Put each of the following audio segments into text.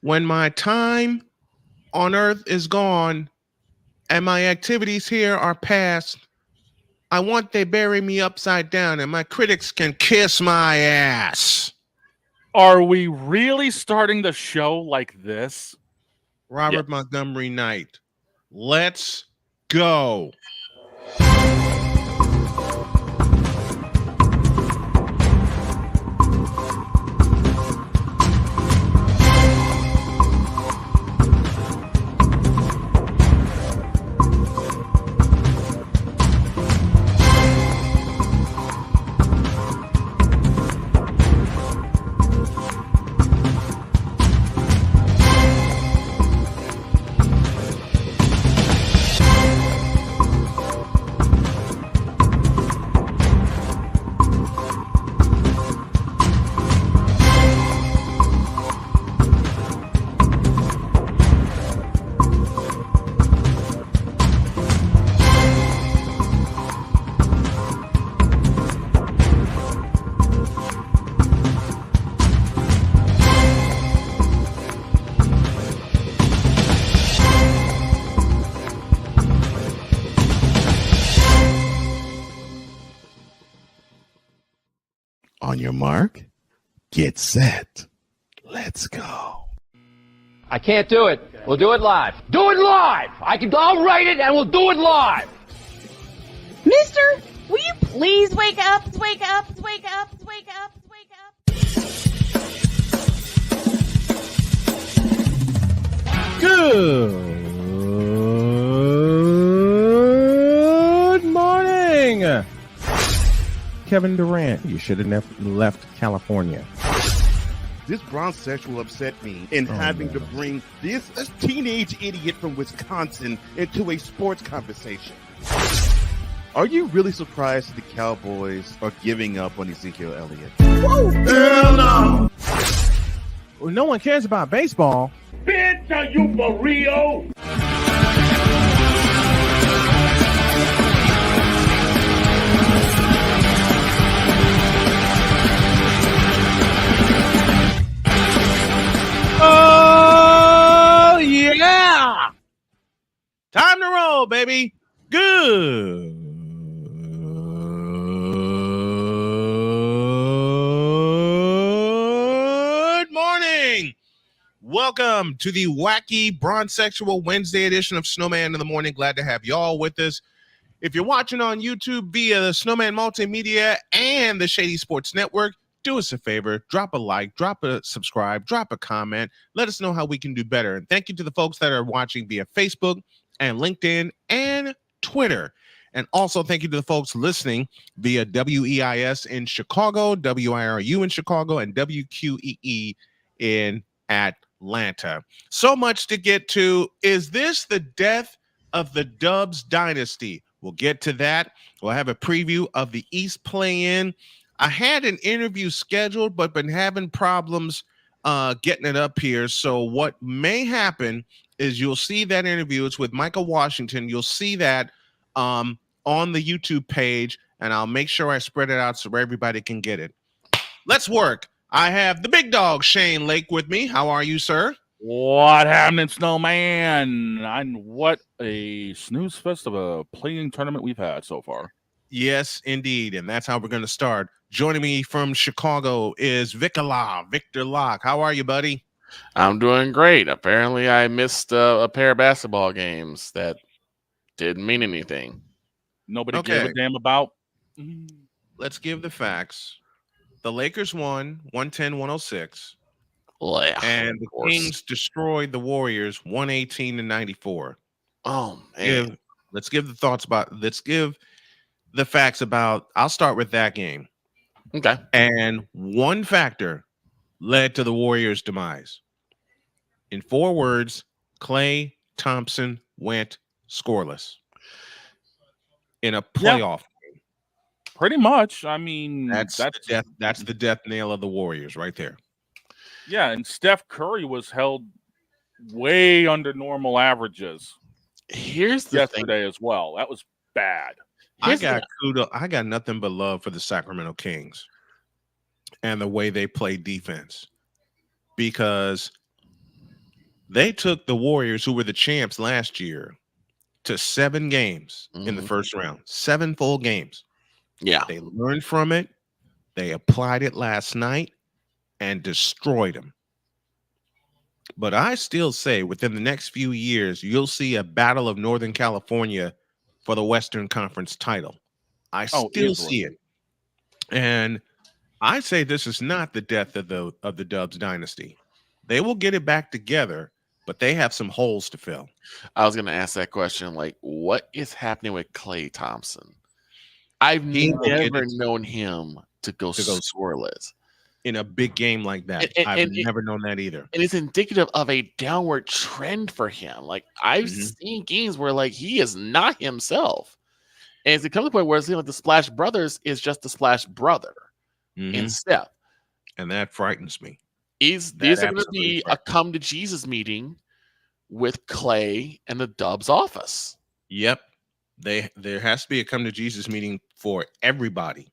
When my time on earth is gone and my activities here are past, I want they bury me upside down and my critics can kiss my ass. Are we really starting the show like this? Robert Montgomery Knight. Let's go. On your mark, get set. Let's go. I can't do it. We'll do it live. Do it live! I'll write it and we'll do it live! Mister, will you please wake up, wake up, wake up, wake up, wake up? Good morning. Kevin Durant, you should have left California. This bronsexual upset me in having to bring this teenage idiot from Wisconsin into a sports conversation. Are you really surprised that the Cowboys are giving up on Ezekiel Elliott? Whoa. Hell no! Well, no one cares about baseball. Bitch, are you for real? Oh, yeah. Time to roll, baby. Good morning. Welcome to the wacky bronsexual Wednesday edition of Snowman in the Morning. Glad to have y'all with us. If you're watching on YouTube via the Snowman Multimedia and the Shady Sports Network, do us a favor, drop a like, drop a subscribe, drop a comment. Let us know how we can do better. And thank you to the folks that are watching via Facebook and LinkedIn and Twitter. And also thank you to the folks listening via WEIS in Chicago, WIRU in Chicago, and WQEE in Atlanta. So much to get to. Is this the death of the Dubs dynasty? We'll get to that. We'll have a preview of the East play-in. I had an interview scheduled, but been having problems getting it up here. So what may happen is you'll see that interview. It's with Michael Washington. You'll see that on the YouTube page, and I'll make sure I spread it out so everybody can get it. Let's work. I have the big dog, Shane Lake, with me. How are you, sir? What happened, Snowman? And what a snooze fest of a playing tournament we've had so far. Yes, indeed. And that's how we're going to start. Joining me from Chicago is Victor Locke. How are you, buddy? I'm doing great. Apparently, I missed a pair of basketball games that didn't mean anything. Nobody gave a damn about. Let's give the facts. The Lakers won 110-106. And the Kings destroyed the Warriors 118-94. Oh, man. Let's give the facts about, I'll start with that game. Okay. And one factor led to the Warriors' demise. In 4 words, Klay Thompson went scoreless in a playoff game. Pretty much. I mean, that's the death nail of the Warriors right there. Yeah, and Steph Curry was held way under normal averages. Here's the yesterday as well. That was bad. I got nothing but love for the Sacramento Kings and the way they play defense, because They took the Warriors, who were the champs last year, to 7 games in the first round. 7 full games. Yeah. They learned from it. They applied it last night and destroyed them. But I still say within the next few years, you'll see a battle of Northern California for the Western Conference title. I still easily. see it. And I say this is not the death of the Dubs dynasty. They will get it back together, but they have some holes to fill. I was going to ask that question. Like, what is happening with Klay Thompson? I've He will get never it known him to go scoreless in a big game like that. I've never known that either. And it's indicative of a downward trend for him. Like, I've seen games where, like, he is not himself. And it's come to the point where it seems like the Splash Brothers is just the Splash Brother in Steph. And that frightens me. Is there going to be a come to Jesus meeting with Klay and the Dubs office? Yep. There has to be a come to Jesus meeting for everybody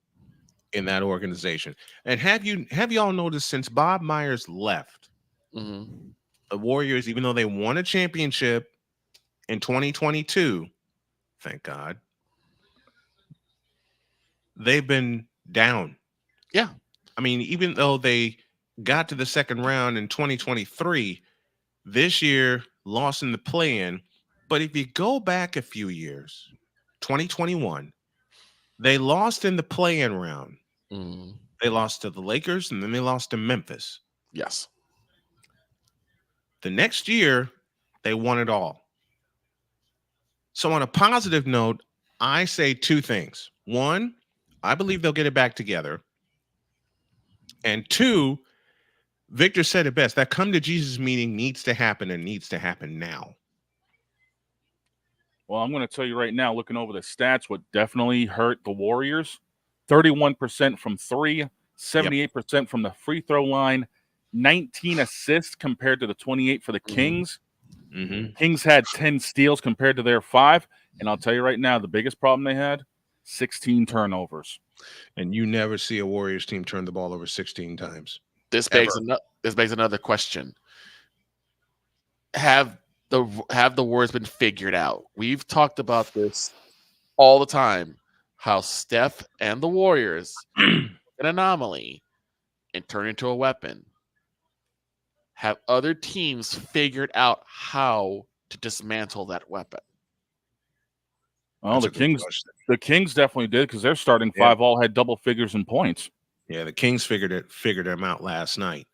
in that organization. And have y'all noticed since Bob Myers left, the Warriors, even though they won a championship in 2022, thank God, they've been down. Yeah. I mean, even though they got to the second round in 2023, this year lost in the play-in. But if you go back a few years, 2021, they lost in the play-in round. They lost to the Lakers, and then they lost to Memphis. Yes. The next year, they won it all. So on a positive note, I say 2 things. 1, I believe they'll get it back together. And 2, Victor said it best. That come to Jesus meeting needs to happen and needs to happen now. Well, I'm going to tell you right now, looking over the stats, what definitely hurt the Warriors, 31% from 3, 78% from the free throw line, 19 assists compared to the 28 for the Kings. Kings had 10 steals compared to their 5. And I'll tell you right now, the biggest problem they had, 16 turnovers. And you never see a Warriors team turn the ball over 16 times. This begs another question. Have the Warriors been figured out? We've talked about this all the time, how Steph and the Warriors an anomaly and turn into a weapon. Have other teams figured out how to dismantle that weappen? Well, the Kings definitely did, because their starting 5 all had double figures in points. Yeah, the Kings figured them out last night.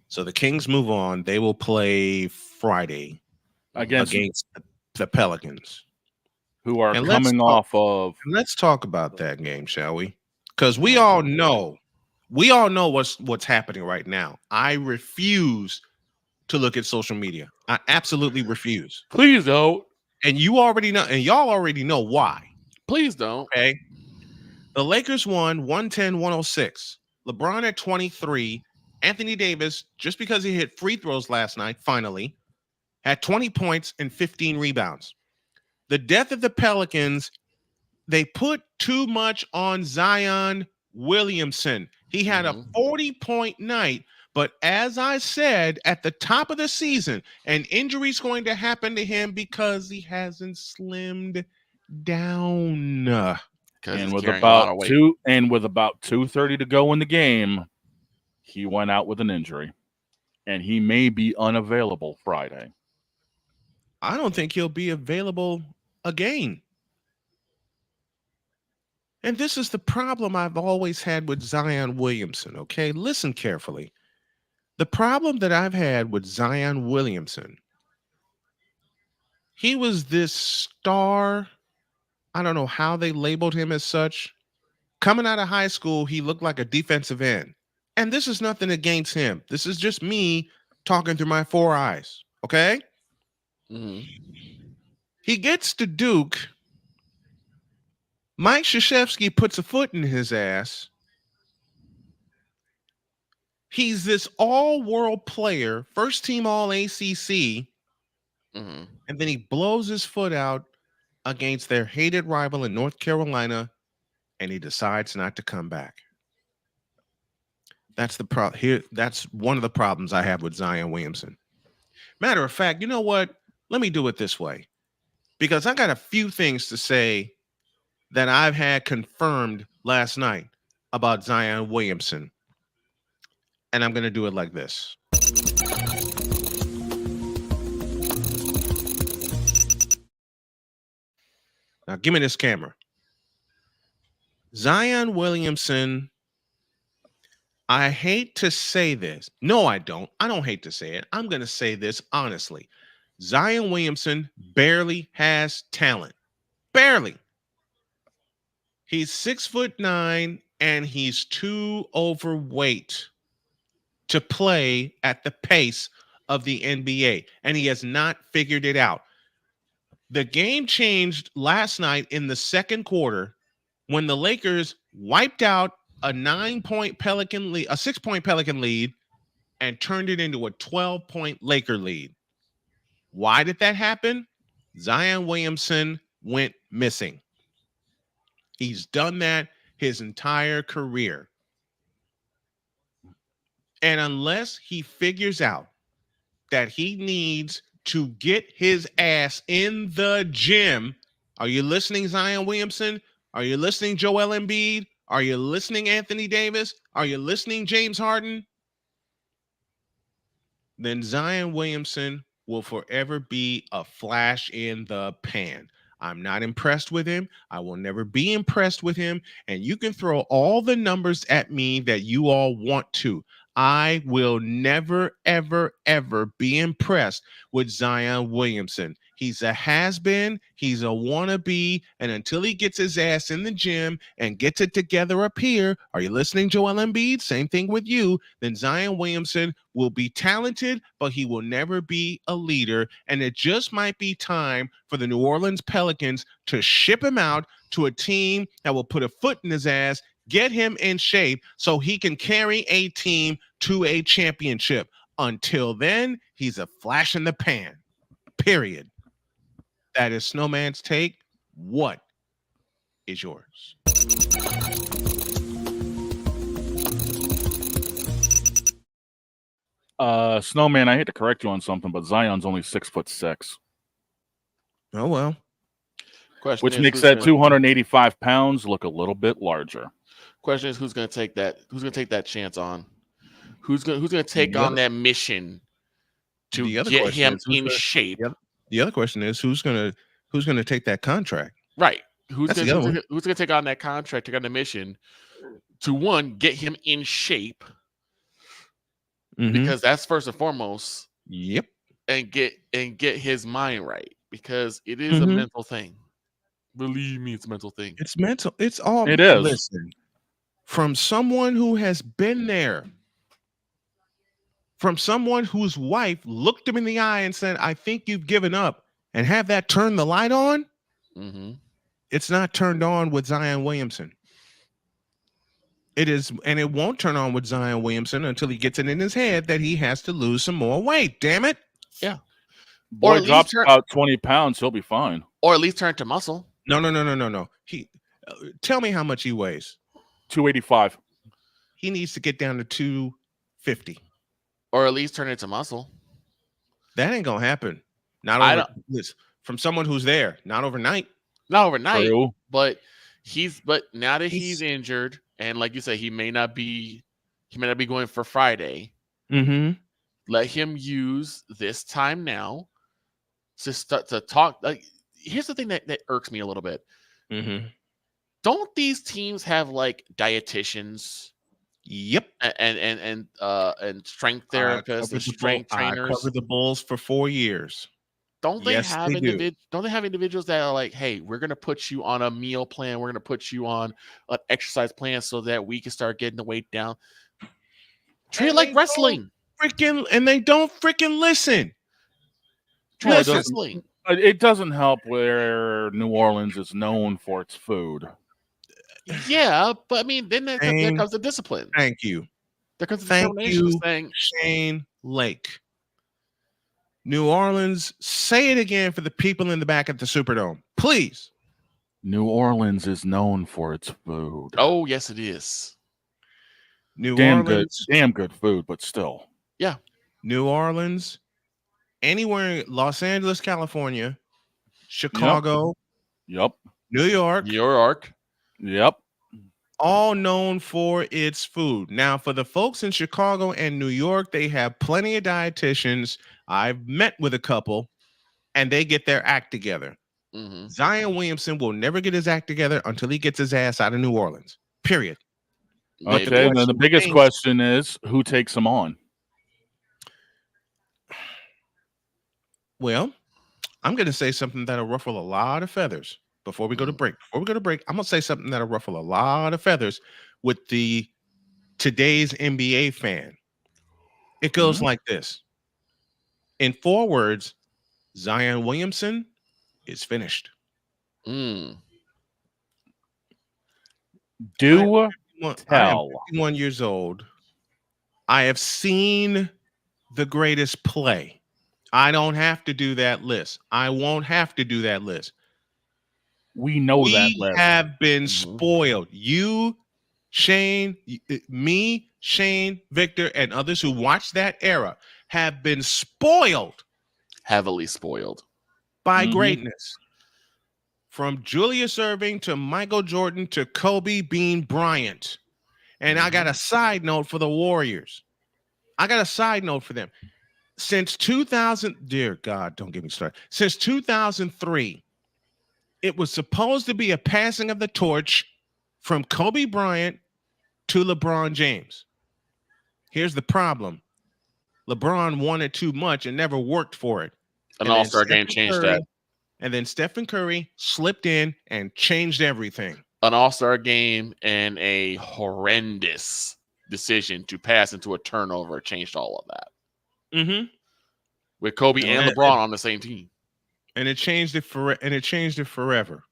So the Kings move on. They will play Friday against the Pelicans, who are coming off of. Let's talk about that game, shall we? Because we all know what's happening right now. I refuse to look at social media. I absolutely refuse. Please don't. And you already know, and y'all already know why. Please don't. Okay. The Lakers won 110-106. LeBron at 23. Anthony Davis, just because he hit free throws last night, finally, had 20 points and 15 rebounds. The death of the Pelicans, they put too much on Zion Williamson. He had a 40-point night, but as I said at the top of the season, an injury is going to happen to him because he hasn't slimmed down. And with about 2:30 to go in the game, he went out with an injury, and he may be unavailable Friday. I don't think he'll be available again. And this is the problem I've always had with Zion Williamson, okay? Listen carefully. The problem that I've had with Zion Williamson, he was this star. I don't know how they labeled him as such. Coming out of high school, he looked like a defensive end. And this is nothing against him. This is just me talking through my 4 eyes, okay? He gets to Duke. Mike Krzyzewski puts a foot in his ass. He's this all-world player, first-team All-ACC, and then he blows his foot out against their hated rival in North Carolina, and he decides not to come back. That's the problem here. That's one of the problems I have with Zion Williamson. Matter of fact, you know what? Let me do it this way, because I got a few things to say that I've had confirmed last night about Zion Williamson. And I'm going to do it like this. Now, give me this camera. Zion Williamson, I hate to say this. No, I don't. I don't hate to say it. I'm going to say this honestly. Zion Williamson barely has talent. Barely. He's 6'9" and he's too overweight to play at the pace of the NBA, and he has not figured it out. The game changed last night in the second quarter when the Lakers wiped out a 6-point Pelican lead and turned it into a 12-point Laker lead. Why did that happen? Zion Williamson went missing. He's done that his entire career. And unless he figures out that he needs to get his ass in the gym, are you listening, Zion Williamson? Are you listening, Joel Embiid? Are you listening, Anthony Davis? Are you listening, James Harden? Then Zion Williamson will forever be a flash in the pan. I'm not impressed with him. I will never be impressed with him. And you can throw all the numbers at me that you all want to. I will never, ever, ever be impressed with Zion Williamson. He's a has-been, he's a wannabe, and until he gets his ass in the gym and gets it together up here, are you listening, Joel Embiid? Same thing with you. Then Zion Williamson will be talented, but he will never be a leader, and it just might be time for the New Orleans Pelicans to ship him out to a team that will put a foot in his ass, get him in shape so he can carry a team to a championship. Until then, he's a flash in the pan, period. That is Snowman's take. What is yours? Snowman, I hate to correct you on something, but Zion's only 6'6". Oh, well. Question Which is, makes who's that gonna- 285 pounds look a little bit larger. Question is, who's going to take that? Who's going to take that chance on? Who's going to take The on other- that mission to The other get question him is, who's in gonna- shape? Yep. The other question is, who's gonna take that contract? Right. Who's That's going the other one. to take on that contract, take on the mission to, one, get him in shape, Mhm. because that's first and foremost, Yep. and get his mind right, because it is a Mhm. mental thing. Believe me, it's a mental thing. It's mental. It's all. It is. Listen, from someone who has been there, from someone whose wife looked him in the eye and said, "I think you've given up," and have that turn the light on. Mm-hmm. It's not turned on with Zion Williamson. It is, and it won't turn on with Zion Williamson until he gets it in his head that he has to lose some more weight. Damn it. Boy at least drops turn- about 20 pounds, he'll be fine. Or at least turn to muscle. No. He, tell me how much he weighs. 285. He needs to get down to 250. Or at least turn it to muscle. That ain't gonna happen. Not I over. Listen, from someone who's there, not overnight. Not overnight, True. but now that He's- he's injured, and like you said, he may not be going for Friday. Mm-hmm. Let him use this time now to start to talk. Like, here's the thing that irks me a little bit. Mm-hmm. Don't these teams have like dietitians Yep. and strength therapists and strength I trainers? covered the Bulls for 4 years. Don't they Yes, have they do. Don't they have individuals that are like, hey, we're gonna put you on a meal plan, we're gonna put you on an exercise plan so that we can start getting the weight down. Treat it And like they wrestling. And they don't freaking listen. Treat it like listen. wrestling. It doesn't help where New Orleans is known for its food. Yeah, but I mean, then there Shane, comes the discipline. Thank you. There comes the Thank determination you. saying, Shane Lake. New Orleans, say it again for the people in the back at the Superdome. Please. New Orleans is known for its food. oh, yes, it is. New damn Orleans. good food, but still. New Orleans anywhere in Los Angeles, California, Chicago, Yep. New York, New York. Yep. all known for its food. Now, for the folks in Chicago and New York, they have plenty of dietitians. I've met with a couple, and they get their act together. Mm-hmm. Zion Williamson will never get his act together until he gets his ass out of New Orleans. Period. Okay. Maybe. And then the biggest question is, who takes him on? Well, I'm going to say something that'll ruffle a lot of feathers before we go to break. I'm going to say something that'll ruffle a lot of feathers with the today's NBA fan. It goes like this. In 4 words, Zion Williamson is finished. Do I am tell. 51 years old. I have seen the greatest play. I don't have to do that list. I won't have to do that list. We know that. We have been spoiled. You, Shane, me, Shane, Victor, and others who watched that era have been spoiled. Heavily spoiled. By greatness. From Julius Erving to Michael Jordan to Kobe Bean Bryant. And I got a side note for the Warriors. I got a side note for them. Since 2000, dear God, don't get me started. Since 2003, it was supposed to be a passing of the torch from Kobe Bryant to LeBron James. Here's the problem. LeBron wanted too much and never worked for it. An all-star game changed that. And then Stephen Curry slipped in and changed everything. An all-star game and a horrendous decision to pass into a turnover changed all of that. With Kobe and LeBron on the same team. And it changed it forever.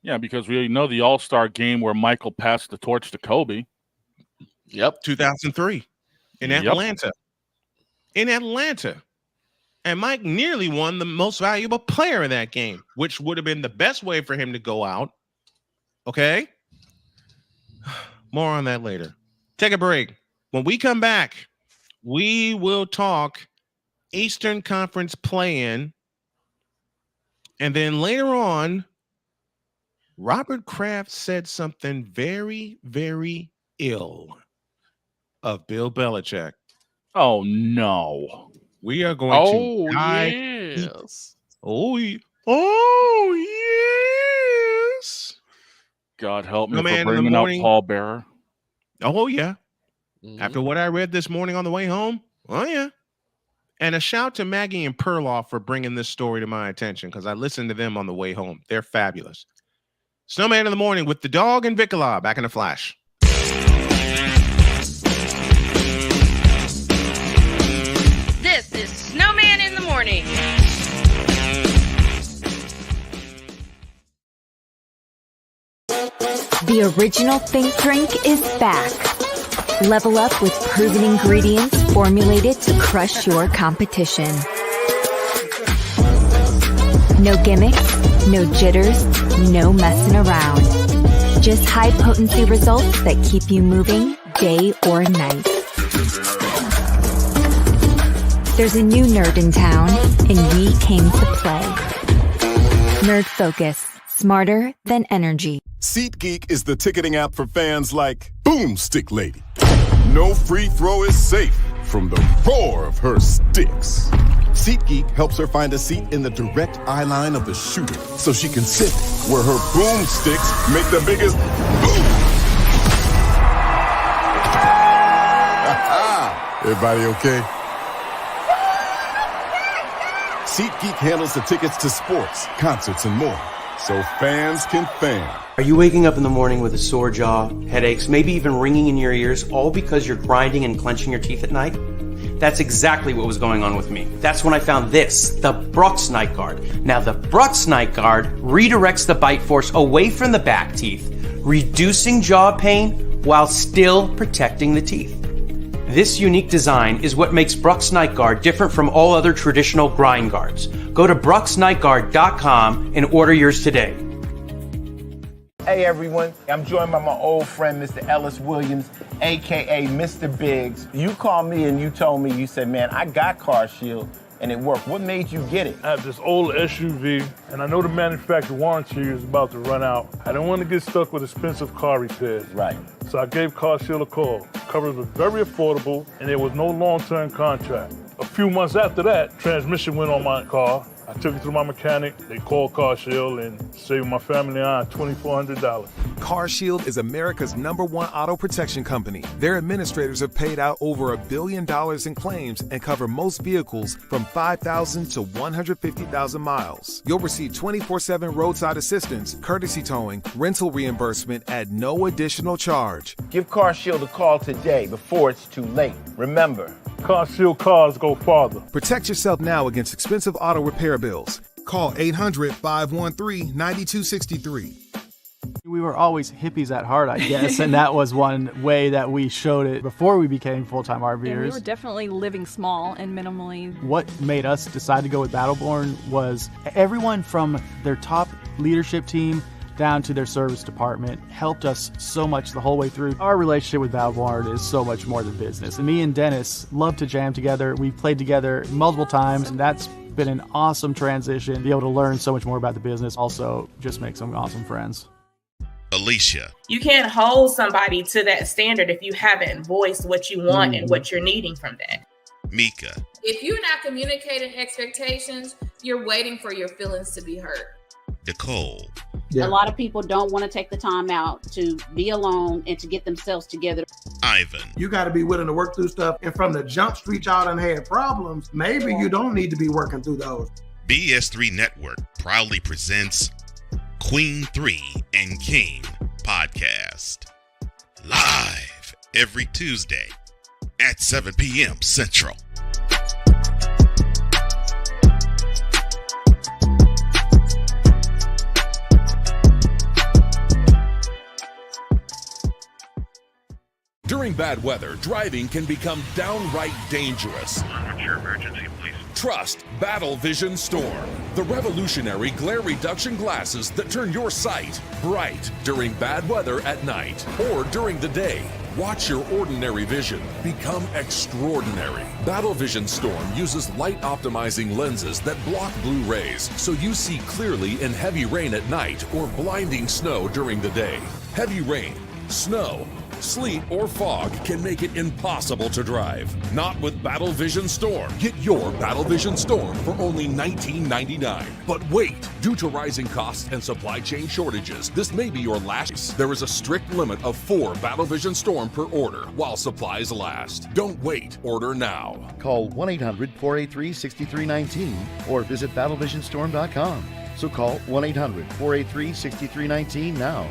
Yeah, because we already know the all-star game where Michael passed the torch to Kobe. Yep. 2003 in Atlanta. In Atlanta. And Mike nearly won the most valuable player in that game, which would have been the best way for him to go out. Okay? More on that later. Take a break. When we come back, we will talk Eastern Conference play-in. And then later on, Robert Kraft said something very, very ill of Bill Belichick. Oh, no. We are going to dive. Yes. Oh, yes. God help me No man for in the bringing out morning. Paul Bearer. Oh, yeah. After what I read this morning on the way home, oh, yeah. And a shout to Maggie and Perloff for bringing this story to my attention because I listened to them on the way home. They're fabulous. Snowman in the Morning with the dog and Vicola back in a flash. This is Snowman in the Morning. The original Think Drink is back. Level up with proven ingredients formulated to crush your competition. No gimmicks, no jitters, no messing around. Just high-potency results that keep you moving day or night. There's a new nerd in town, and we came to play. Nerd Focus. Smarter than energy. SeatGeek is the ticketing app for fans like Boomstick Lady. No free throw is safe from the roar of her sticks. SeatGeek helps her find a seat in the direct eye line of the shooter so she can sit where her boomsticks make the biggest boom. Everybody okay? SeatGeek handles the tickets to sports, concerts, and more, so fans can fan. Are you waking up in the morning with a sore jaw, headaches, maybe even ringing in your ears, all because you're grinding and clenching your teeth at night? That's exactly what was going on with me. That's when I found this, the Brooks Night Guard. Now, the Brooks Night Guard redirects the bite force away from the back teeth, reducing jaw pain while still protecting the teeth. This unique design is what makes Brooks Night Guard different from all other traditional grind guards. Go to brooksnightguard.com and order yours today. Hey everyone, I'm joined by my old friend, Mr. Ellis Williams, AKA Mr. Biggs. You called me and you told me, you said, man, I got Car Shield, and it worked. What made you get it? I have this old SUV, and I know the manufacturer warranty is about to run out. I don't want to get stuck with expensive car repairs. Right. So I gave Car Shield a call. Coverage was very affordable, and there was no long-term contract. A few months after that, transmission went on my car. I took it to my mechanic. They called Car Shield and saved my family on $2,400. Car Shield is America's #1 auto protection company. Their administrators have paid out over $1 billion in claims and cover most vehicles from 5,000 to 150,000 miles. You'll receive 24/7 roadside assistance, courtesy towing, rental reimbursement at no additional charge. Give Car Shield a call today before it's too late. Remember, Car Shield cars go farther. Protect yourself now against expensive auto repair bills. Call 800-513-9263. We were always hippies at heart, I guess, and that was one way that we showed it before we became full-time RVers. And we were definitely living small and minimally. What made us decide to go with Battleborn was everyone from their top leadership team down to their service department helped us so much the whole way through. Our relationship with Battleborn is so much more than business. And me and Dennis love to jam together. We've played together multiple times, and that's been an awesome transition. Be able to learn so much more about the business, also just make some awesome friends. Alicia. You can't hold somebody to that standard if you haven't voiced what you want and what you're needing from that. Mika. If you're not communicating expectations, you're waiting for your feelings to be hurt. Nicole. A lot of people don't want to take the time out to be alone and to get themselves together. Ivan. You got to be willing to work through stuff. And from the jump street, y'all done had problems. Maybe you don't need to be working through those. BS3 Network proudly presents Queen 3 and King podcast. Live every Tuesday at 7 p.m. Central. During bad weather, driving can become downright dangerous. What's your emergency, please? Trust Battle Vision Storm, the revolutionary glare reduction glasses that turn your sight bright during bad weather at night or during the day. Watch your ordinary vision become extraordinary. Battle Vision Storm uses light optimizing lenses that block blue rays so you see clearly in heavy rain at night or blinding snow during the day. Heavy rain, snow, sleet, or fog can make it impossible to drive. Not with Battle Vision Storm. Get your Battle Vision Storm for only $19.99. But wait, due to rising costs and supply chain shortages, this may be your last. There is a strict limit of 4 Battle Vision Storm per order while supplies last. Don't wait, order now. Call 1-800-483-6319 or visit battlevisionstorm.com. So call 1-800-483-6319 now.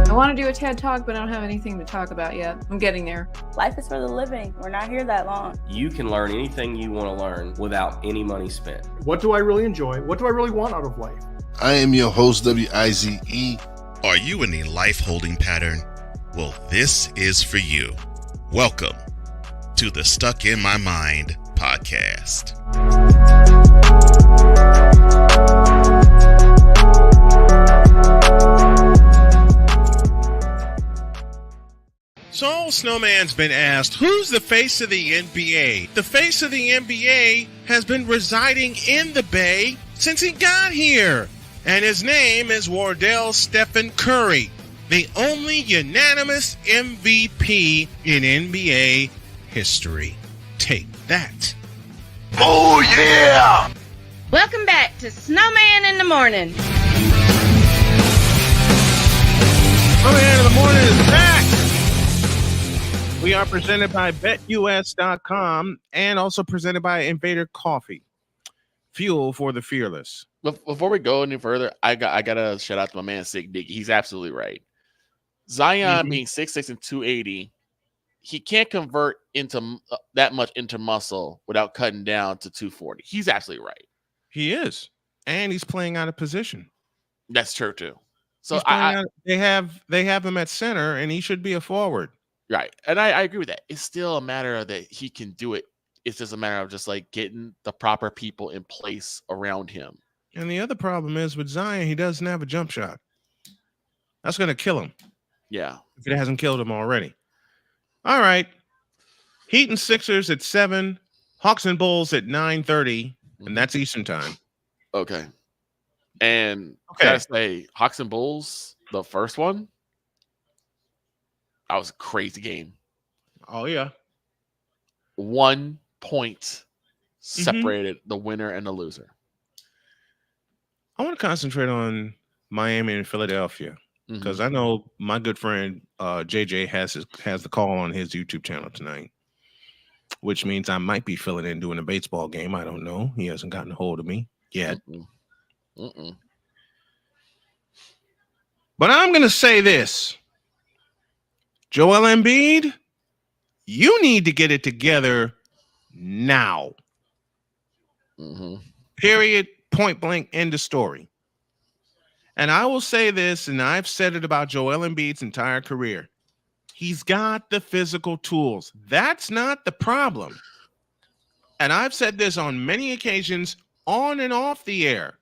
I want to do a TED Talk, but I don't have anything to talk about yet. I'm getting there. Life is for the living. We're not here that long. You can learn anything you want to learn without any money spent. What do I really enjoy? What do I really want out of life? I am your host, WIZE. Are you in a life holding pattern? Well, this is for you. Welcome to the Stuck in My Mind podcast. So, Snowman's been asked, who's the face of the NBA? The face of the NBA has been residing in the Bay since he got here. And his name is Wardell Stephen Curry, the only unanimous MVP in NBA history. Take that. Oh, yeah! Welcome back to Snowman in the Morning. Snowman in the Morning is back. We are presented by BetUS.com and also presented by Invader Coffee. Fuel for the fearless. Before we go any further, I gotta shout out to my man Sick Dick. He's absolutely right. Zion being 6'6" and 280, he can't convert into that much into muscle without cutting down to 240. He's absolutely right. He is, and he's playing out of position. That's true too. So they have him at center, and he should be a forward. Right, and I agree with that. It's still a matter of that he can do it. It's just a matter of just like getting the proper people in place around him. And the other problem is with Zion, he doesn't have a jump shot. That's going to kill him. Yeah. If it hasn't killed him already. All right. Heat and Sixers at 7. Hawks and Bulls at 9:30. And that's Eastern time. Okay. And Okay. gotta say, Hawks and Bulls, the first one, that was a crazy game. Oh, yeah. 1 point separated the winner and the loser. I want to concentrate on Miami and Philadelphia because I know my good friend JJ has the call on his YouTube channel tonight, which means I might be filling in doing a baseball game. I don't know. He hasn't gotten a hold of me yet. But I'm going to say this. Joel Embiid, you need to get it together now. Period. Point blank. End of story. And I will say this, and I've said it about Joel Embiid's entire career. He's got the physical tools. That's not the problem. And I've said this on many occasions on and off the air.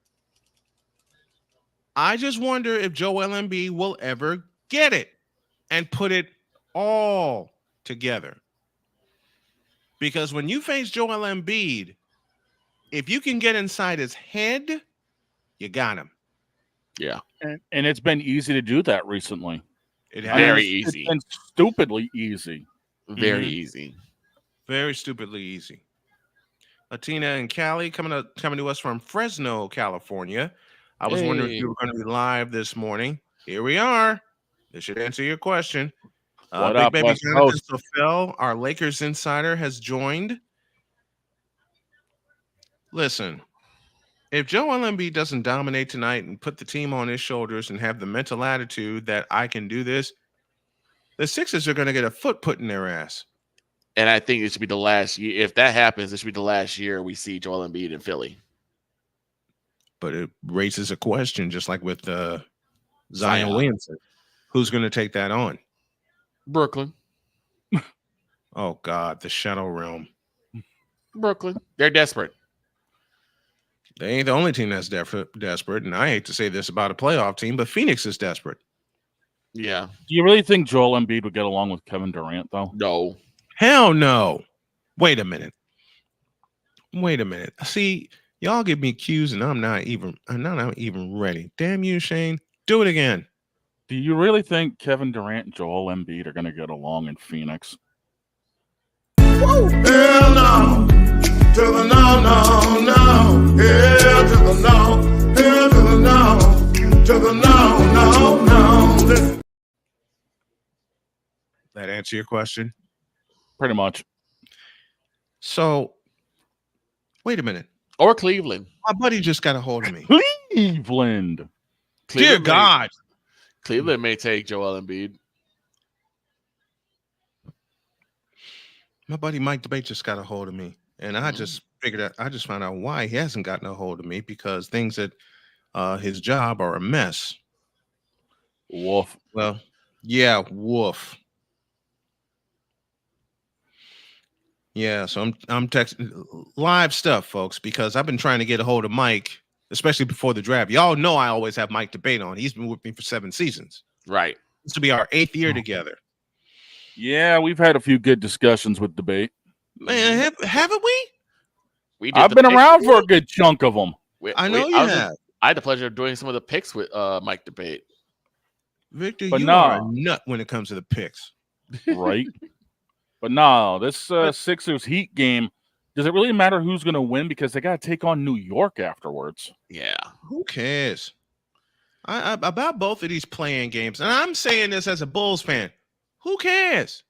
I just wonder if Joel Embiid will ever get it and put it all together. Because when you face Joel Embiid, if you can get inside his head, you got him. Yeah. And it's been easy to do that recently. It has. Very easy. It's been stupidly easy. Very easy. Very stupidly easy. Latina and Callie coming to us from Fresno, California. I was wondering if you were going to be live this morning. Here we are. This should answer your question. What Big up, Baby West Jonathan Coast? Sofel, our Lakers insider, has joined. Listen, if Joel Embiid doesn't dominate tonight and put the team on his shoulders and have the mental attitude that I can do this, the Sixers are going to get a foot put in their ass. And I think it should be the last year. If that happens, it should be the last year we see Joel Embiid in Philly. But it raises a question, just like with Zion Williamson. Who's going to take that on? Brooklyn. Oh, God, the Shadow Realm. Brooklyn. They're desperate. They ain't the only team that's desperate. And I hate to say this about a playoff team, but Phoenix is desperate. Yeah. Do you really think Joel Embiid would get along with Kevin Durant, though? No. Hell no. Wait a minute. See, y'all give me cues and I'm not even ready. Damn you, Shane. Do it again. Do you really think Kevin Durant and Joel Embiid are going to get along in Phoenix? Hell no. To the no, no, no. Hell to the no. Hell to the no. To the no, no, no. That answer your question? Pretty much. So, wait a minute. Or Cleveland. My buddy just got a hold of me. Cleveland. Dear God. Cleveland may take Joel Embiid. My buddy Mike DeBate just got a hold of me. And I just found out why he hasn't gotten a hold of me, because things at his job are a mess. Woof. Well, yeah, woof. Yeah, so I'm texting live stuff, folks, because I've been trying to get a hold of Mike, especially before the draft. Y'all know I always have Mike DeBate on. He's been with me for 7 seasons. Right. This will be our 8th year together. Yeah, we've had a few good discussions with debate. Man, haven't we? I've been around for a good chunk of them. I know you have. I had the pleasure of doing some of the picks with Mike DeBate. Victor, But you no. are a nut when it comes to the picks. Right? But no, this Sixers Heat game, does it really matter who's going to win? Because they got to take on New York afterwards. Yeah. Who cares? About both of these playing games, and I'm saying this as a Bulls fan. Who cares?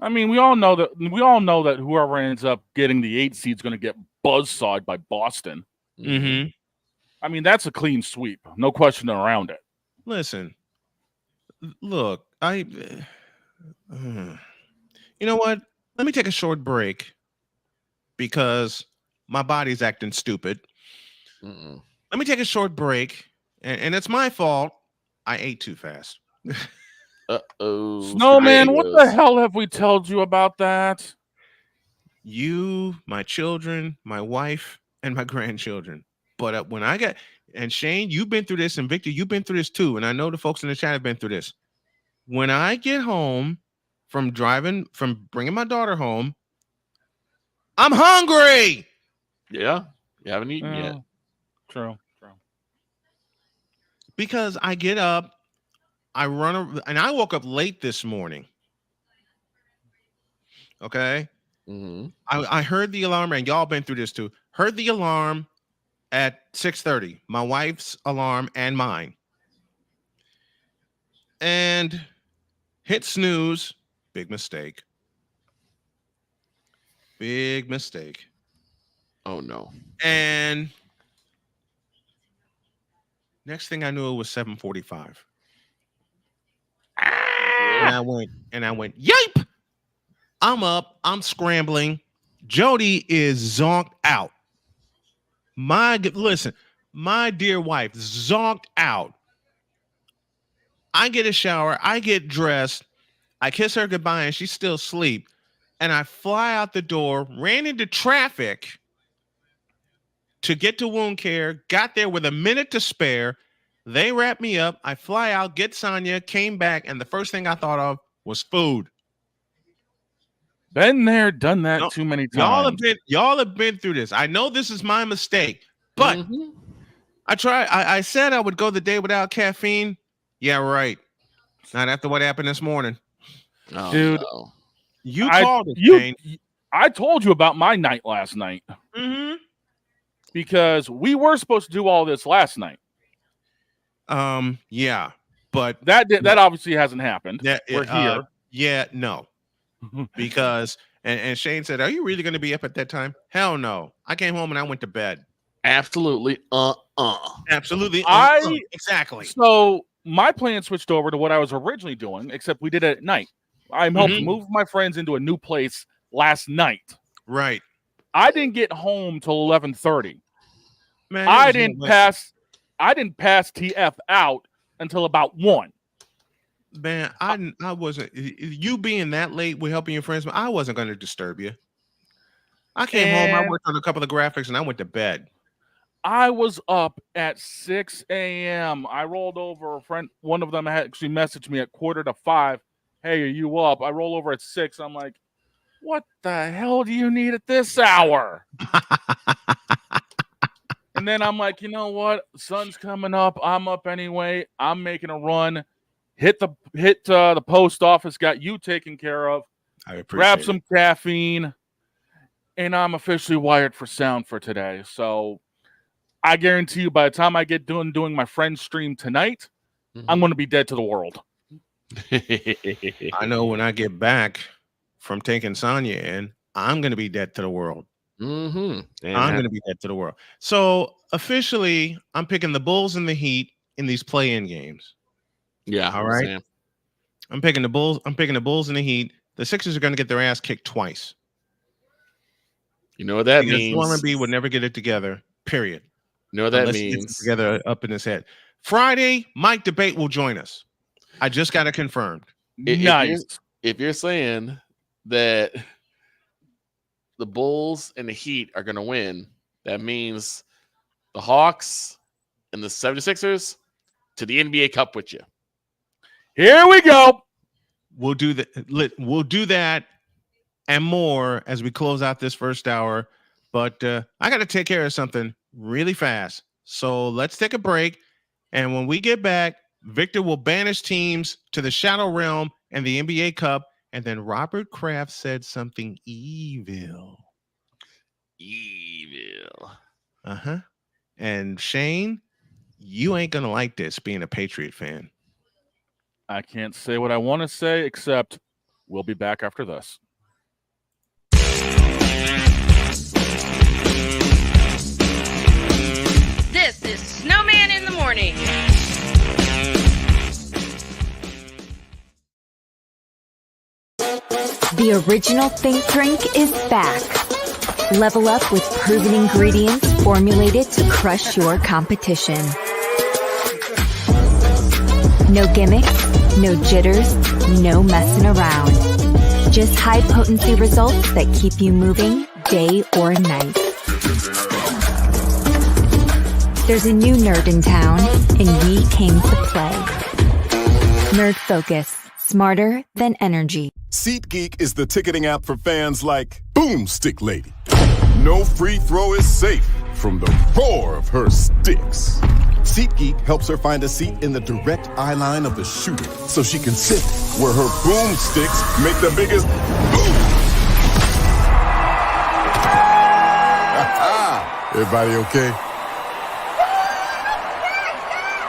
I mean, we all know that whoever ends up getting the 8 seed is going to get buzzsawed by Boston. Mm-hmm. I mean, that's a clean sweep. No question around it. Listen, look, you know what? Let me take a short break because my body's acting stupid. Let me take a short break, and it's my fault. I ate too fast. Uh-oh. Snowman, what the hell have we told you about that? You, my children, my wife, and my grandchildren. But when I and Shane, you've been through this, and Victor, you've been through this too, and I know the folks in the chat have been through this. when I get home from bringing my daughter home, I'm hungry. Yeah, you haven't eaten yet. True. Because I get up, I run, and I woke up late this morning. Okay. Mm-hmm. I heard the alarm, and y'all been through this too. Heard the alarm at 6:30, my wife's alarm and mine. And hit snooze. Big mistake. Big mistake. Oh no. And next thing I knew, it was 7:45. And I went, yipe! I'm up. I'm scrambling. Jody is zonked out. My dear wife zonked out. I get a shower. I get dressed. I kiss her goodbye, and she's still asleep. And I fly out the door, ran into traffic to get to wound care, got there with a minute to spare. They wrapped me up. I fly out, get Sonya, came back, and the first thing I thought of was food. Been there, done that too many times. Y'all have been through this. I know this is my mistake, but I said I would go the day without caffeine. Yeah, right. Not after what happened this morning. Oh, dude. no. You called it, Shane. I told you about my night last night. Mm-hmm. Because we were supposed to do all this last night. Yeah, but that obviously hasn't happened. We're here. Yeah, no. Because and Shane said, "Are you really going to be up at that time?" Hell no. I came home and I went to bed. Absolutely. Absolutely. Exactly. So my plan switched over to what I was originally doing, except we did it at night. I helped move my friends into a new place last night. Right. I didn't get home till 11:30. Man, I didn't pass TF out until about 1. Man, I wasn't. You being that late with helping your friends, I wasn't going to disturb you. I came home. I worked on a couple of graphics, and I went to bed. I was up at 6 a.m. I rolled over. A friend, one of them actually messaged me at 4:45. Hey, are you up? I roll over at 6. I'm like, what the hell do you need at this hour? And then I'm like, you know what? Sun's coming up. I'm up anyway. I'm making a run. Hit the post office. Got you taken care of. I appreciate Grab it. some caffeine, and I'm officially wired for sound for today. So I guarantee you, by the time I get doing my friend's stream tonight, I'm going to be dead to the world. I know when I get back from taking Sonya in, I'm going to be dead to the world. I'm going to be dead to the world. So officially, I'm picking the Bulls and the Heat in these play-in games. Yeah. All right. Sam. I'm picking the Bulls. I'm picking the Bulls and the Heat. The Sixers are going to get their ass kicked twice. You know what that means? Warren B would never get it together. Period. You know what that Unless he gets means? it together up in his head. Friday, Mike Debate will join us. I just got it confirmed. If you're saying that the Bulls and the Heat are going to win, that means the Hawks and the 76ers to the NBA Cup with you. Here we go. We'll do that. We'll do that and more as we close out this first hour. But I got to take care of something really fast. So let's take a break. And when we get back, Victor will banish teams to the Shadow Realm and the NBA Cup. And then Robert Kraft said something evil. Uh-huh. And Shane, you ain't going to like this being a Patriot fan. I can't say what I want to say, except we'll be back after this. This is Snowman in the Morning. The original Think Drink is back. Level up with proven ingredients formulated to crush your competition. No gimmicks, no jitters, no messing around. Just high potency results that keep you moving day or night. There's a new nerd in town, and we came to play. Nerd Focus, Smarter than energy. SeatGeek is the ticketing app for fans like Boomstick Lady. No free throw is safe from the roar of her sticks. SeatGeek helps her find a seat in the direct eye line of the shooter so she can sit where her boomsticks make the biggest boom. Everybody okay?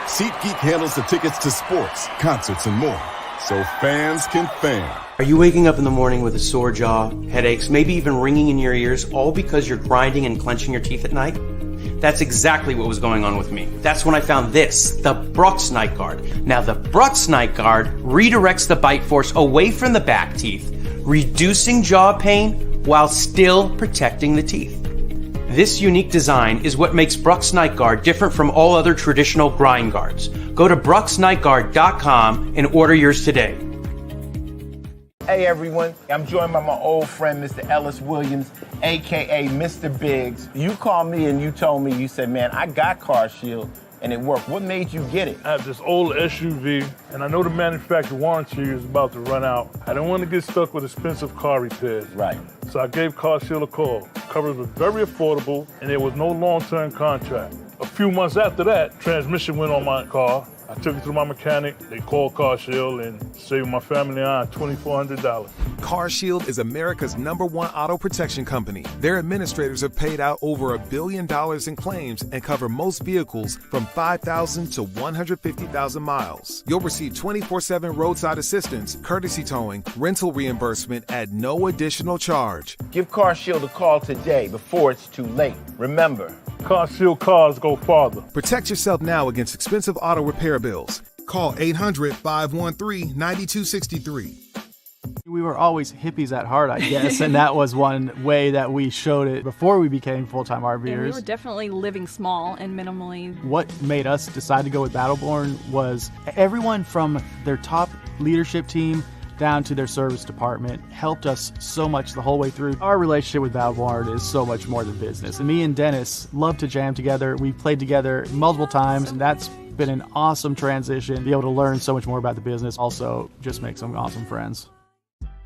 SeatGeek handles the tickets to sports, concerts, and more, so fans can fan. Are you waking up in the morning with a sore jaw, headaches, maybe even ringing in your ears, all because you're grinding and clenching your teeth at night? That's exactly what was going on with me. That's when I found this, the Brux Night Guard. Now, the Brux Night Guard redirects the bite force away from the back teeth, reducing jaw pain while still protecting the teeth. This unique design is what makes Brux Night Guard different from all other traditional grind guards. Go to BruxNightGuard.com and order yours today. Hey everyone, I'm joined by my old friend, Mr. Ellis Williams, AKA Mr. Biggs. You called me and you told me, you said, man, I got CarShield and it worked. What made you get it? I have this old SUV and I know the manufacturer warranty is about to run out. I didn't want to get stuck with expensive car repairs. Right. So I gave CarShield a call. Coverage was very affordable and there was no long-term contract. A few months after that, transmission went on my car. I took it to my mechanic, they called CarShield and saved my family on $2,400. CarShield is America's #1 auto protection company. Their administrators have paid out over $1 billion in claims and cover most vehicles from 5,000 to 150,000 miles. You'll receive 24/7 roadside assistance, courtesy towing, rental reimbursement at no additional charge. Give CarShield a call today before it's too late. Remember, CarShield cars go farther. Protect yourself now against expensive auto repair bills. Call 800-513-9263. We were always hippies at heart, I guess, and that was one way that we showed it before we became full-time RVers. Yeah, we were definitely living small and minimally. What made us decide to go with Battleborn was everyone from their top leadership team down to their service department helped us so much the whole way through. Our relationship with Battleborn is so much more than business. And me and Dennis love to jam together. We've played together multiple times, and that's been an awesome transition. Be able to learn so much more about the business. Also, just make some awesome friends.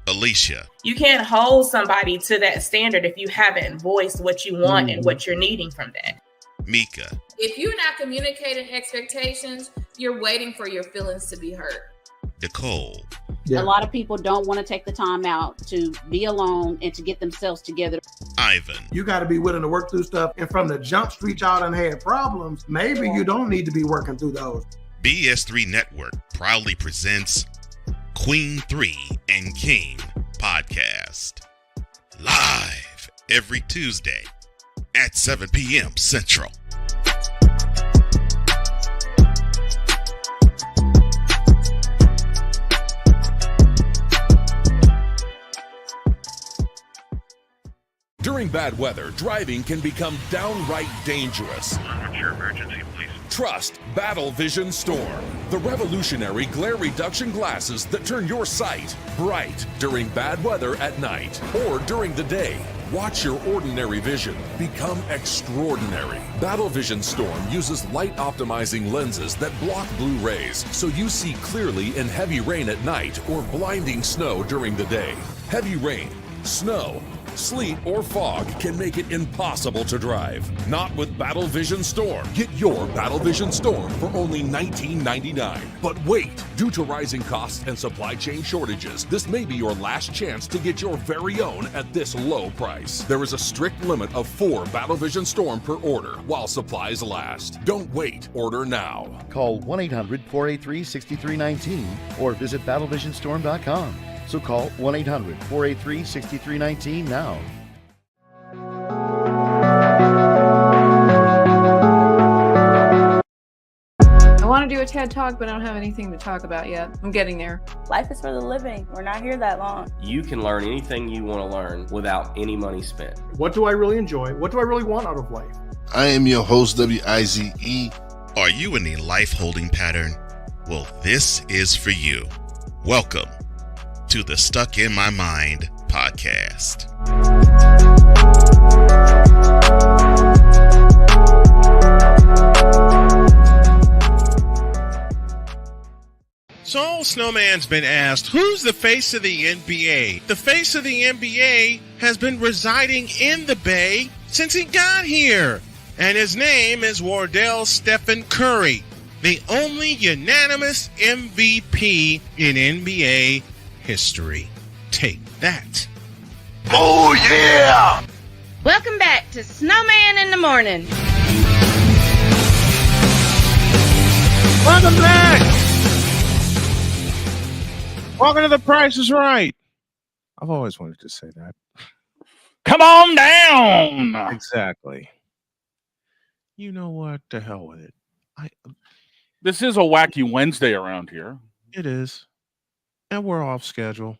Alicia. You can't hold somebody to that standard if you haven't voiced what you want and what you're needing from that. Mika. If you're not communicating expectations, you're waiting for your feelings to be hurt. Nicole. Yeah. A lot of people don't want to take the time out to be alone and to get themselves together. Ivan. You got to be willing to work through stuff. And from the jump street y'all done had problems, maybe you don't need to be working through those. BS3 Network proudly presents Queen 3 and King podcast. Live every Tuesday at 7 p.m. Central. During bad weather, driving can become downright dangerous. Your emergency, please. Trust Battle Vision Storm, the revolutionary glare reduction glasses that turn your sight bright during bad weather at night or during the day. Watch your ordinary vision become extraordinary. Battle Vision Storm uses light optimizing lenses that block blue rays so you see clearly in heavy rain at night or blinding snow during the day. Heavy rain, snow, sleet, or fog can make it impossible to drive. Not with Battle Vision Storm. Get your Battle Vision Storm for only $19.99. But wait, due to rising costs and supply chain shortages, this may be your last chance to get your very own at this low price. There is a strict limit of 4 Battle Vision Storm per order while supplies last. Don't wait, order now. Call 1-800-483-6319 or visit battlevisionstorm.com. So call 1-800-483-6319 now. I want to do a TED Talk, but I don't have anything to talk about yet. I'm getting there. Life is for the living. We're not here that long. You can learn anything you want to learn without any money spent. What do I really enjoy? What do I really want out of life? I am your host, WIZE. Are you in a life-holding pattern? Well, this is for you. Welcome to the Stuck in My Mind podcast. So, Snowman's been asked, who's the face of the NBA? The face of the NBA has been residing in the Bay since he got here. And his name is Wardell Stephen Curry, the only unanimous MVP in NBA history. Take that. Oh, yeah! Welcome back to Snowman in the Morning. Welcome back. Welcome to The Price is Right. I've always wanted to say that. Come on down. Exactly. You know what? To hell with it. This is a wacky Wednesday around here. It is. And we're off schedule.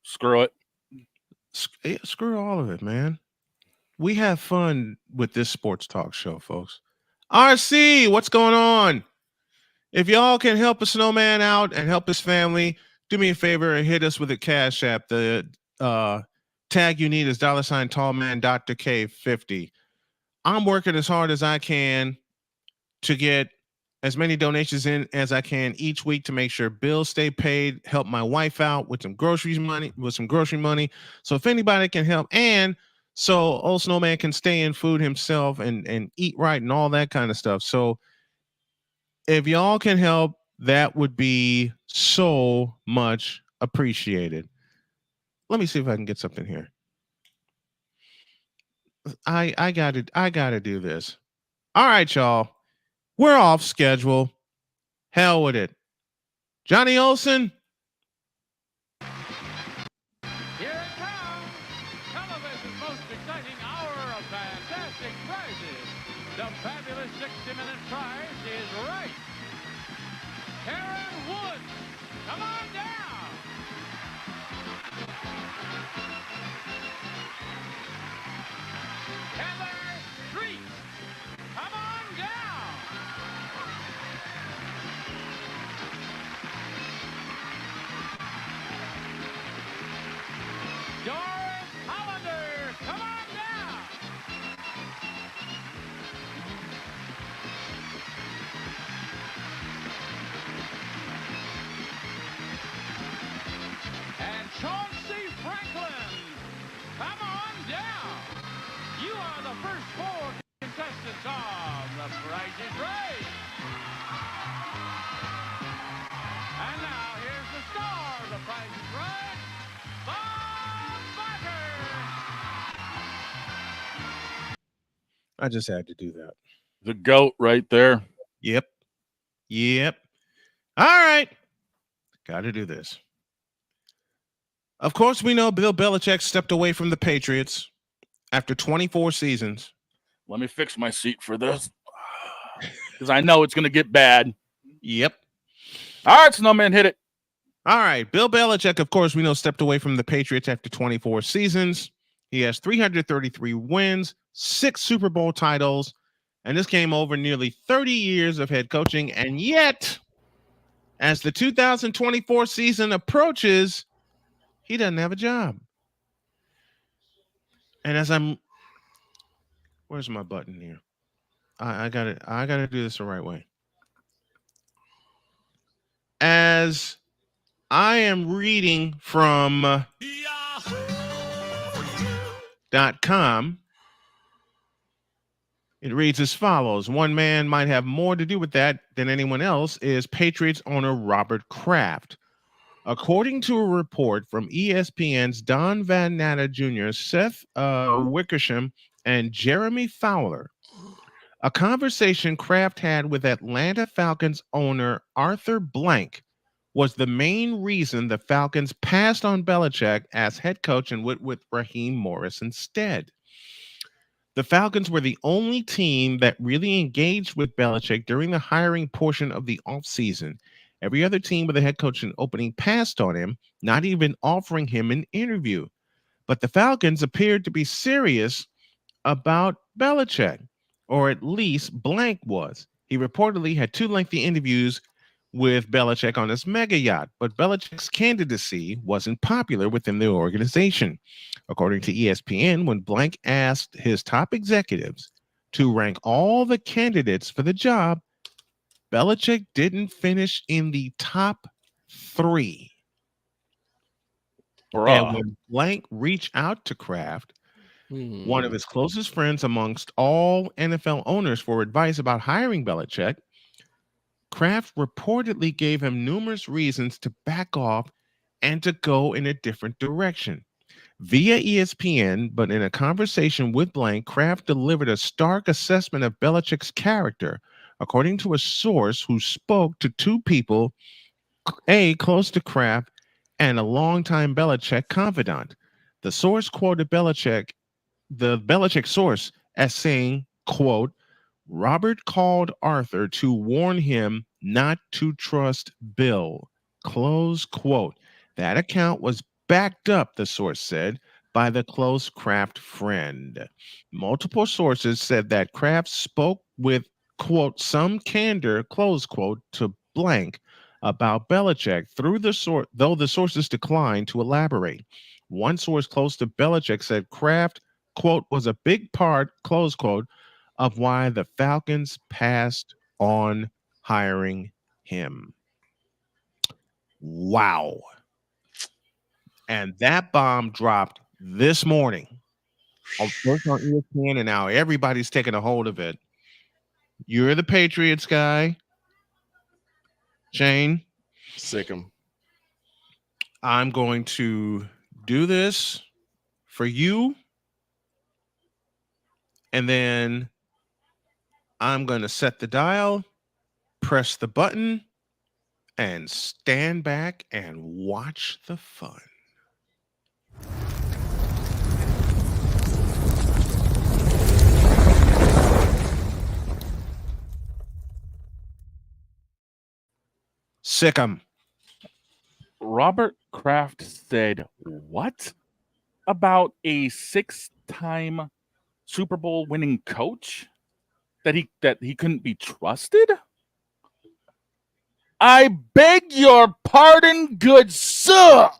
Screw it. Screw all of it, man. We have fun with this sports talk show, folks. RC, what's going on? If y'all can help a snowman out and help his family, do me a favor and hit us with a Cash App. The tag you need is $ tallman Dr. K50. I'm working as hard as I can to get as many donations in as I can each week to make sure bills stay paid, help my wife out with some grocery money. So if anybody can help, and so old snowman can stay in food himself and eat right and all that kind of stuff. So if y'all can help, that would be so much appreciated. Let me see if I can get something here. I gotta do this. All right, y'all. We're off schedule. Hell with it. Johnny Olsen. Here it comes. Television's most exciting hour of fantastic prizes. The fabulous 60-minute prize is right. Karen Woods, come on down. Heather Street, come on down. Doris Hollander, come on down. And Chauncey Franklin, come on down. You are the first 4 contestants of The Price is Right. And now here's the star of The Price is Right, Bob Barker. I just had to do that. The GOAT right there. Yep. All right. Got to do this. Of course, we know Bill Belichick stepped away from the Patriots after 24 seasons. Let me fix my seat for this because I know it's going to get bad. Yep. All right, Snowman, hit it. All right. Bill Belichick, of course, we know stepped away from the Patriots after 24 seasons. He has 333 wins, 6 Super Bowl titles, and this came over nearly 30 years of head coaching. And yet, as the 2024 season approaches, he doesn't have a job. And as where's my button here? I gotta do this the right way. As I am reading from .com, it reads as follows. One man might have more to do with that than anyone else is Patriots owner Robert Kraft. According to a report from ESPN's Don Van Natta Jr., Seth Wickersham, and Jeremy Fowler, a conversation Kraft had with Atlanta Falcons owner Arthur Blank was the main reason the Falcons passed on Belichick as head coach and went with Raheem Morris instead. The Falcons were the only team that really engaged with Belichick during the hiring portion of the offseason. Every other team with a head coaching opening passed on him, not even offering him an interview. But the Falcons appeared to be serious about Belichick, or at least Blank was. He reportedly had 2 lengthy interviews with Belichick on his mega yacht, but Belichick's candidacy wasn't popular within the organization. According to ESPN, when Blank asked his top executives to rank all the candidates for the job, Belichick didn't finish in the top 3. And when Blank reached out to Kraft, one of his closest friends amongst all NFL owners, for advice about hiring Belichick, Kraft reportedly gave him numerous reasons to back off and to go in a different direction. Via ESPN, but in a conversation with Blank, Kraft delivered a stark assessment of Belichick's character, according to a source who spoke to two people, A, close to Kraft, and a longtime Belichick confidant. The source quoted the Belichick source, as saying, quote, Robert called Arthur to warn him not to trust Bill, close quote. That account was backed up, the source said, by the close Kraft friend. Multiple sources said that Kraft spoke with, quote, some candor, close quote, to Blank about Belichick, though the sources declined to elaborate. One source close to Belichick said Kraft, quote, was a big part, close quote, of why the Falcons passed on hiring him. Wow. And that bomb dropped this morning on ESPN, and now everybody's taking a hold of it. You're the Patriots guy, Shane. Sick him. I'm going to do this for you, and then I'm going to set the dial, press the button, and stand back and watch the fun. Sick 'em. Robert Kraft said what about a 6-time Super Bowl winning coach? That he couldn't be trusted? I beg your pardon, good sir.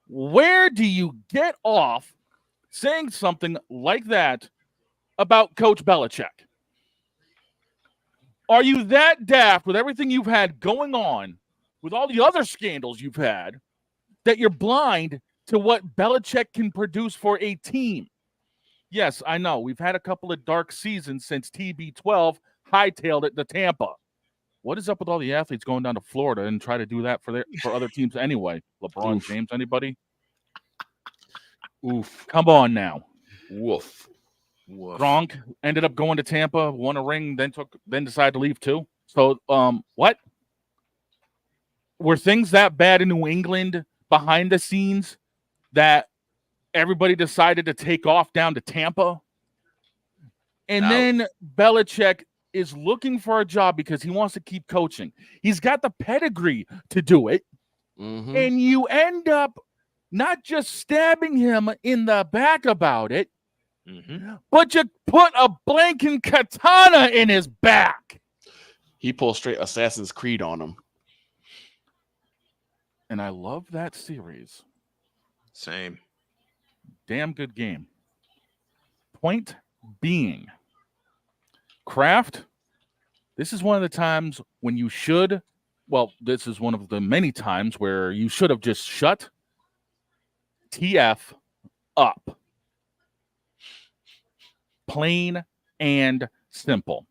Where do you get off saying something like that about Coach Belichick? Are you that daft with everything you've had going on, with all the other scandals you've had, that you're blind to what Belichick can produce for a team? Yes, I know. We've had a couple of dark seasons since TB12 hightailed it to Tampa. What is up with all the athletes going down to Florida and try to do that for other teams anyway? LeBron James, anybody? Oof. Come on now. Woof. Gronk ended up going to Tampa, won a ring, then decided to leave too. So, what? Were things that bad in New England behind the scenes that everybody decided to take off down to Tampa? And then Belichick is looking for a job because he wants to keep coaching. He's got the pedigree to do it. Mm-hmm. And you end up not just stabbing him in the back about it, but you put a blanking katana in his back. He pulled straight Assassin's Creed on him. And I love that series. Same. Damn good game. Point being, Kraft, this is one of the times when you should, this is one of the many times where you should have just shut TF up. Plain and simple.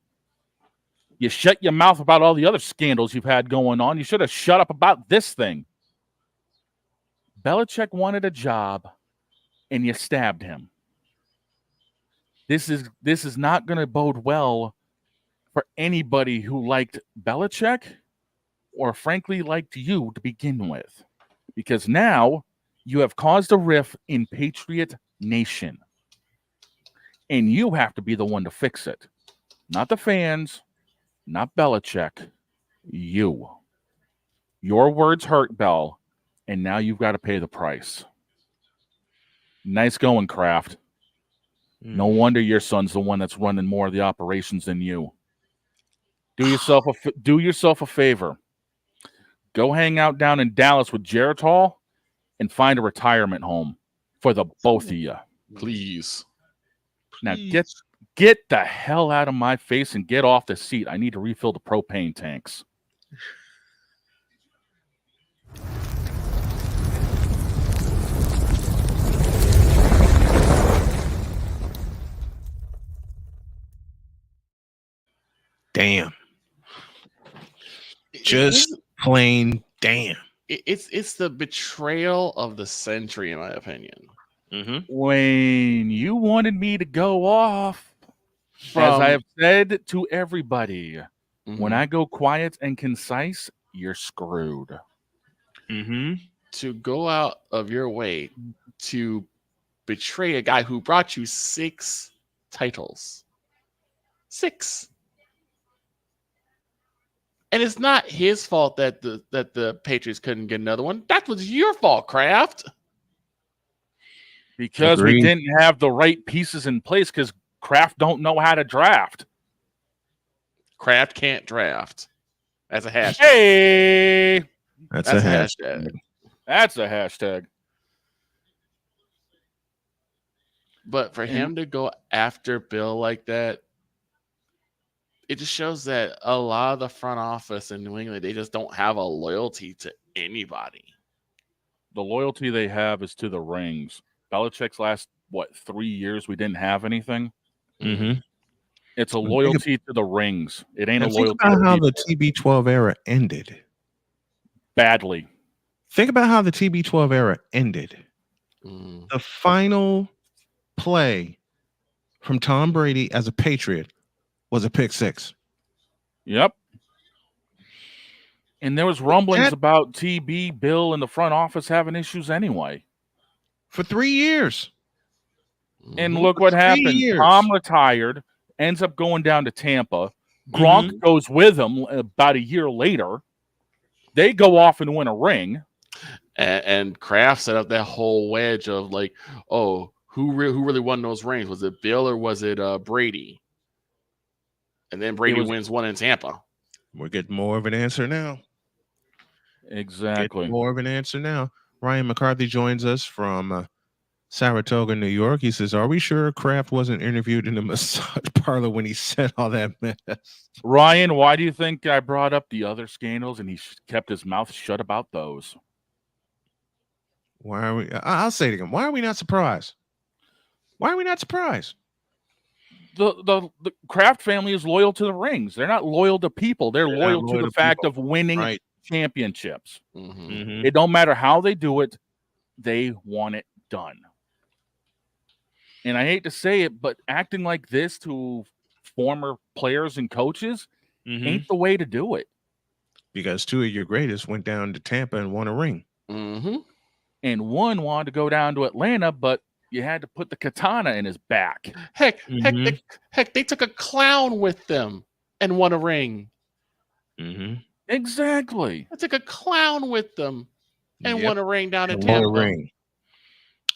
You shut your mouth about all the other scandals you've had going on. You should have shut up about this thing. Belichick wanted a job, and you stabbed him. This is not going to bode well for anybody who liked Belichick or frankly liked you to begin with, because now you have caused a rift in Patriot Nation, and you have to be the one to fix it. Not the fans, not Belichick, you. Your words hurt, Bell, and now you've got to pay the price. Nice going, Kraft. No wonder your son's the one that's running more of the operations than you. Do yourself a favor. Go hang out down in Dallas with Geritol and find a retirement home for the both of you. Please. Now get the hell out of my face and get off the seat. I need to refill the propane tanks. damn. Just plain damn. It's the betrayal of the century, in my opinion. Wayne, you wanted me to go off. As I have said to everybody, when I go quiet and concise, you're screwed. To go out of your way to betray a guy who brought you 6 titles. 6. And it's not his fault that the Patriots couldn't get another one. That was your fault, Kraft. Because we didn't have the right pieces in place because Kraft don't know how to draft. Kraft can't draft. That's a hashtag. Hey! That's a hashtag. That's a hashtag. But for him to go after Bill like that, it just shows that a lot of the front office in New England, they just don't have a loyalty to anybody. The loyalty they have is to the rings. Belichick's last, 3 years, we didn't have anything. It's a loyalty to the rings. It ain't a loyalty to how people. the TB12 era ended. Badly. Think about how the TB12 era ended. The final play from Tom Brady as a Patriot was a pick 6. Yep. And there was rumblings about TB, Bill, and the front office having issues anyway. For 3 years. And look what happened. Tom retired, ends up going down to Tampa. Gronk goes with him about a year later. They go off and win a ring. And Kraft set up that whole wedge of like, oh, who really won those rings? Was it Bill or was it Brady? And then Brady wins one in Tampa. We're getting more of an answer now. Exactly. More of an answer now. Ryan McCarthy joins us from Saratoga, New York. He says, are we sure Kraft wasn't interviewed in the massage parlor when he said all that mess? Ryan, why do you think I brought up the other scandals and he kept his mouth shut about those? Why are we? I'll say it again. Why are we not surprised? Why are we not surprised? The Kraft family is loyal to the rings. They're not loyal to people. They're loyal to the fact of winning championships. It don't matter how they do it. They want it done. And I hate to say it, but acting like this to former players and coaches ain't the way to do it. Because 2 of your greatest went down to Tampa and won a ring. And one wanted to go down to Atlanta, but you had to put the katana in his back. Heck, they took a clown with them and won a ring. Exactly. They took a clown with them and won a ring down in Tampa.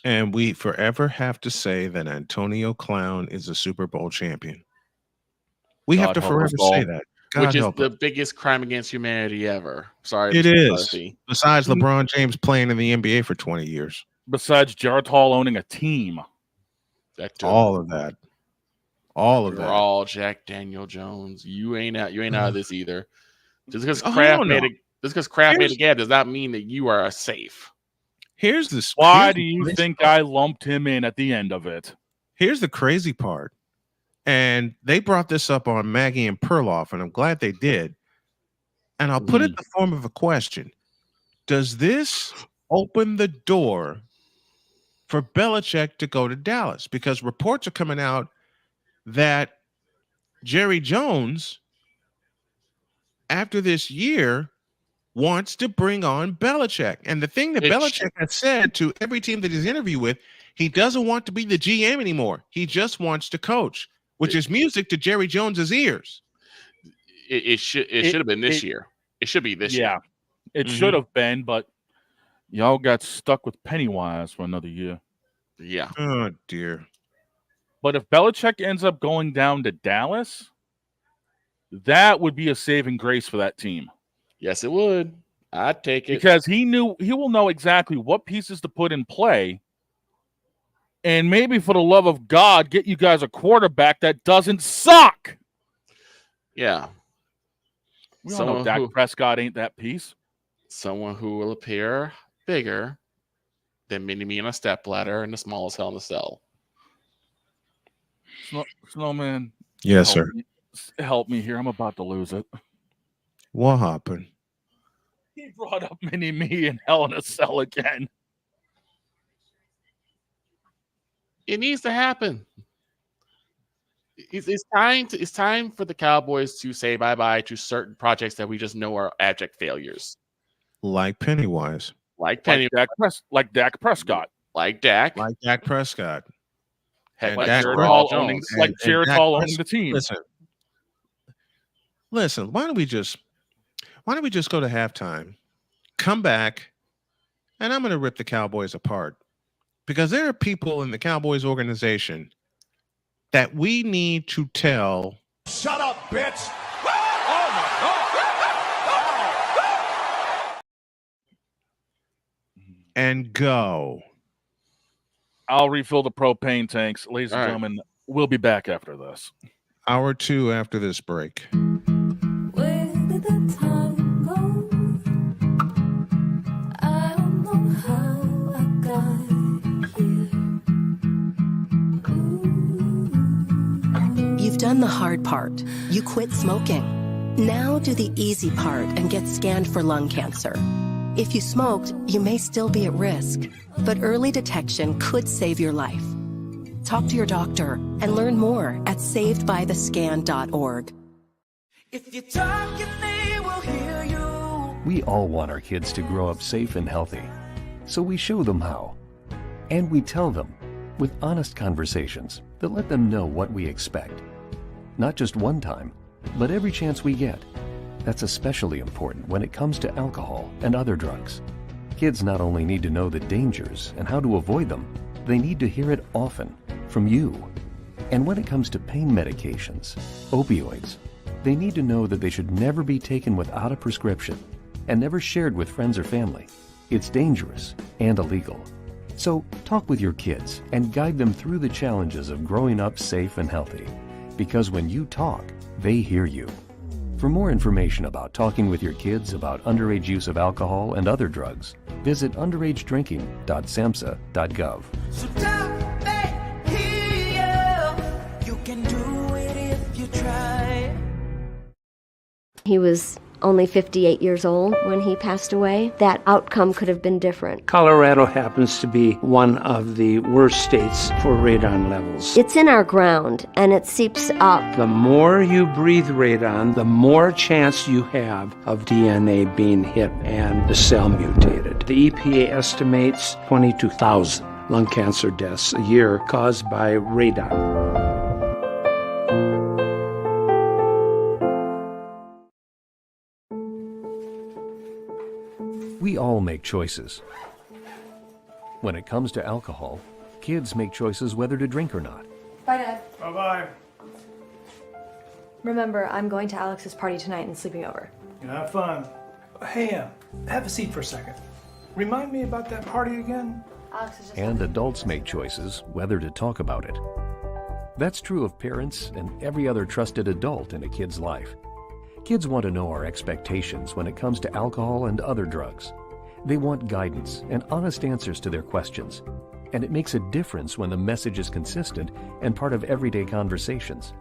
And we forever have to say that Antonio Clown is a Super Bowl champion. We have to forever say that. Which is the biggest crime against humanity ever. Sorry. It is. Besides LeBron James playing in the NBA for 20 years. Besides Jared Hall owning a team. All of that. All of We're that. all Jack Daniel Jones. You ain't out of this either. Just because Kraft made a gap does not mean that you are safe. Here's this. Why do you think I lumped him in at the end of it? Here's the crazy part. And they brought this up on Maggie and Perloff, and I'm glad they did. And I'll put it in the form of a question. Does this open the door for Belichick to go to Dallas? Because reports are coming out that Jerry Jones, after this year, wants to bring on Belichick. And the thing that Belichick has said to every team that he's interviewed with, he doesn't want to be the GM anymore. He just wants to coach, which is music to Jerry Jones's ears. It should have been this year. It should be this year. Yeah, it should have been, but y'all got stuck with Pennywise for another year. Yeah. Oh, dear. But if Belichick ends up going down to Dallas, that would be a saving grace for that team. Yes, it would. I'd take it. Because he will know exactly what pieces to put in play. And maybe for the love of God, get you guys a quarterback that doesn't suck. Yeah. We all know Dak Prescott ain't that piece. Someone who will appear bigger than Mini-Me on a stepladder and the smallest hell in the cell. Snowman. Yes, sir. help me here. I'm about to lose it. What happened? He brought up Mini-Me and Hell in a Cell again. It needs to happen. It's time for the Cowboys to say bye-bye to certain projects that we just know are abject failures. Like Pennywise. Like Dak Prescott. Like Dak. Like Dak Prescott. Like Jared Hall owning the team. Listen, why don't we just go to halftime, come back, and I'm going to rip the Cowboys apart. Because there are people in the Cowboys organization that we need to tell. Shut up, bitch. And go. I'll refill the propane tanks. Ladies and gentlemen, we'll be back after this. Hour 2 after this break. Where did the time go? I don't know how I got here. You've done the hard part. You quit smoking. Now do the easy part and get scanned for lung cancer. If you smoked, you may still be at risk, but early detection could save your life. Talk to your doctor and learn more at savedbythescan.org. If you talk, they will hear you. We all want our kids to grow up safe and healthy, so we show them how. And we tell them with honest conversations that let them know what we expect. Not just one time, but every chance we get. That's especially important when it comes to alcohol and other drugs. Kids not only need to know the dangers and how to avoid them, they need to hear it often from you. And when it comes to pain medications, opioids, they need to know that they should never be taken without a prescription and never shared with friends or family. It's dangerous and illegal. So talk with your kids and guide them through the challenges of growing up safe and healthy. Because when you talk, they hear you. For more information about talking with your kids about underage use of alcohol and other drugs, visit underagedrinking.samhsa.gov. So talk, they hear you. You can do it if you try. He was only 58 years old when he passed away. That outcome could have been different. Colorado happens to be one of the worst states for radon levels. It's in our ground and it seeps up. The more you breathe radon, the more chance you have of DNA being hit and the cell mutated. The EPA estimates 22,000 lung cancer deaths a year caused by radon. We all make choices. When it comes to alcohol, kids make choices whether to drink or not. Bye, Dad. Bye-bye. Remember, I'm going to Alex's party tonight and sleeping over. You have fun. Hey, have a seat for a second. Remind me about that party again? Alex is just... And adults make choices whether to talk about it. That's true of parents and every other trusted adult in a kid's life. Kids want to know our expectations when it comes to alcohol and other drugs. They want guidance and honest answers to their questions. And it makes a difference when the message is consistent and part of everyday conversations.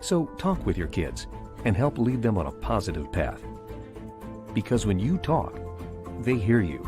So talk with your kids and help lead them on a positive path. Because when you talk, they hear you.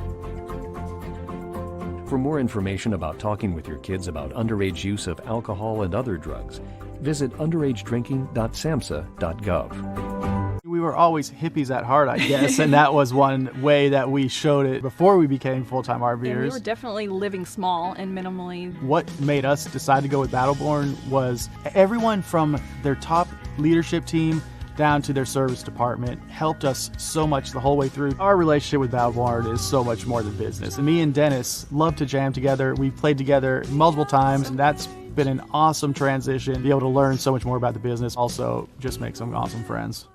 For more information about talking with your kids about underage use of alcohol and other drugs, visit underagedrinking.samhsa.gov. We were always hippies at heart, I guess, and that was one way that we showed it before we became full-time RVers. And we were definitely living small and minimally. What made us decide to go with Battleborn was everyone from their top leadership team down to their service department helped us so much the whole way through. Our relationship with Battleborn is so much more than business. And me and Dennis love to jam together. We've played together multiple times, and that's been an awesome transition. Be able to learn so much more about the business, also just make some awesome friends.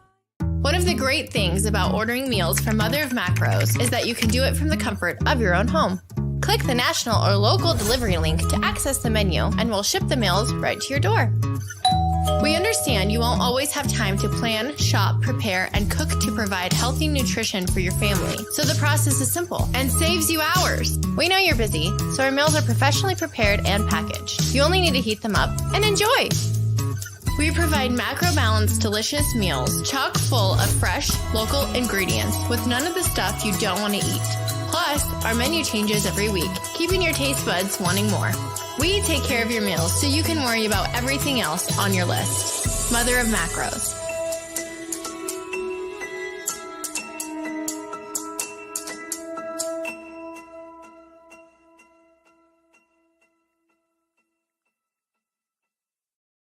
One of the great things about ordering meals from Mother of Macros is that you can do it from the comfort of your own home. Click the national or local delivery link to access the menu, and we'll ship the meals right to your door. We understand you won't always have time to plan, shop, prepare, and cook to provide healthy nutrition for your family, so the process is simple and saves you hours. We know you're busy, so our meals are professionally prepared and packaged. You only need to heat them up and enjoy. We provide macro-balanced, delicious meals, chock full of fresh, local ingredients with none of the stuff you don't want to eat. Plus, our menu changes every week, keeping your taste buds wanting more. We take care of your meals so you can worry about everything else on your list. Mother of Macros.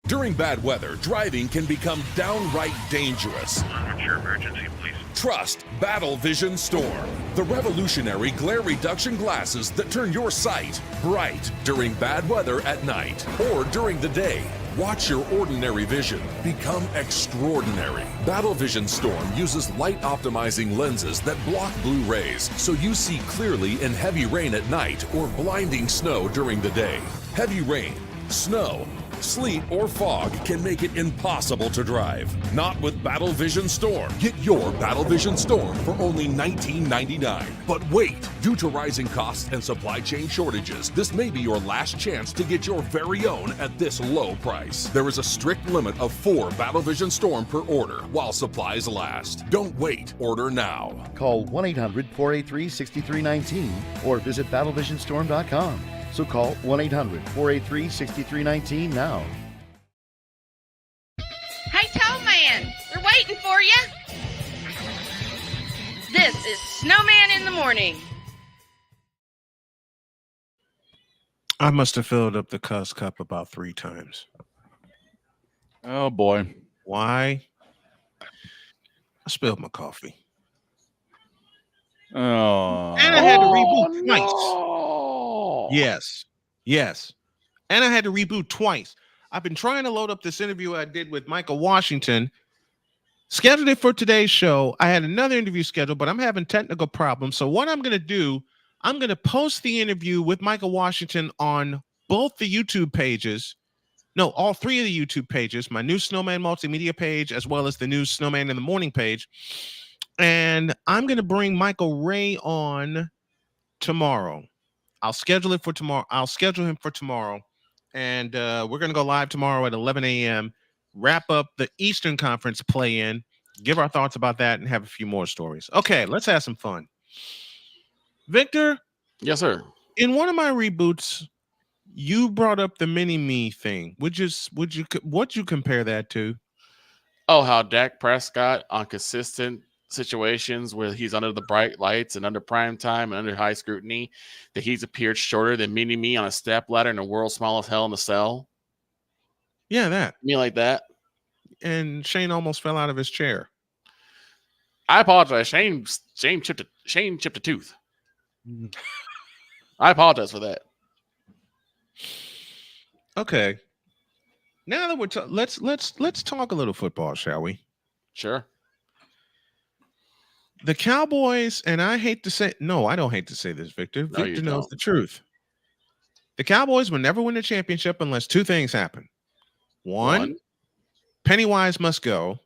During bad weather, driving can become downright dangerous. What's your emergency, please? Trust Battle Vision Storm, the revolutionary glare reduction glasses that turn your sight bright during bad weather at night or during the day. Watch your ordinary vision become extraordinary. Battle Vision Storm uses light optimizing lenses that block blue rays so you see clearly in heavy rain at night or blinding snow during the day. Heavy rain, snow, sleet, or fog can make it impossible to drive. Not with Battle Vision Storm. Get your Battle Vision Storm for only $19.99. But wait, due to rising costs and supply chain shortages, this may be your last chance to get your very own at this low price. There is a strict limit of 4 Battle Vision Storm per order while supplies last. Don't wait, order now. Call 1-800-483-6319 or visit battlevisionstorm.com. So call 1-800-483-6319 now. Hey, Toe Man, we're waiting for you. This is Snowman in the Morning. I must have filled up the cuss cup about 3 times. Oh, boy. Why? I spilled my coffee. Oh. And I had to reboot twice. No. Yes. And I had to reboot twice. I've been trying to load up this interview I did with Michael Washington. Scheduled it for today's show. I had another interview scheduled, but I'm having technical problems. So what I'm going to do, I'm going to post the interview with Michael Washington on both the YouTube pages. No, all 3 of the YouTube pages, my new Snowman Multimedia page, as well as the new Snowman in the Morning page. And I'm going to bring Michael Ray on tomorrow. I'll schedule him for tomorrow. And we're going to go live tomorrow at 11 a.m., wrap up the Eastern Conference play-in, give our thoughts about that, and have a few more stories. Okay, let's have some fun. Victor? Yes, sir. In one of my reboots, you brought up the mini-me thing. What'd you compare that to? Oh, how Dak Prescott on consistent situations where he's under the bright lights and under prime time and under high scrutiny, that he's appeared shorter than mini-me on a step ladder in the world's smallest hell in the cell. Yeah, that. Me like that. And Shane almost fell out of his chair. I apologize. Shane chipped a tooth. I apologize for that. Okay. Now that we're let's talk a little football, shall we? Sure. The Cowboys, and I hate to say, no, I don't hate to say this, Victor. No, Victor knows the truth. The Cowboys will never win a championship unless 2 things happen. One, Pennywise must go.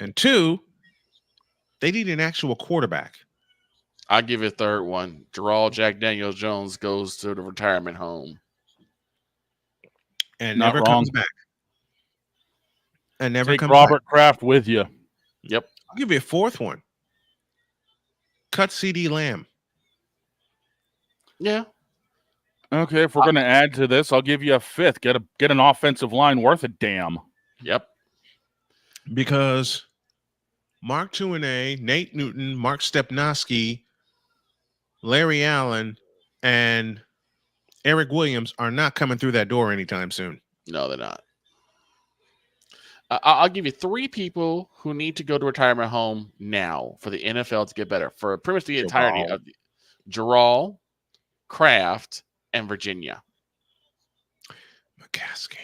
And 2, they need an actual quarterback. I'll give you a third one. Gerald Jack Daniels Jones goes to the retirement home. And Not never wrong. comes back. And never Take comes Robert back. Kraft with you. Yep. I'll give you a 4th one. Cut CD Lamb. Yeah. Okay, if we're going to add to this, I'll give you a 5th. Get an offensive line worth a damn. Yep. Because Mark Tuinei, Nate Newton, Mark Stepnoski, Larry Allen, and Eric Williams are not coming through that door anytime soon. No, they're not. I'll give you 3 people who need to go to retirement home now for the NFL to get better. For pretty much the entirety of Gerald, Kraft, and Virginia. McCaskey.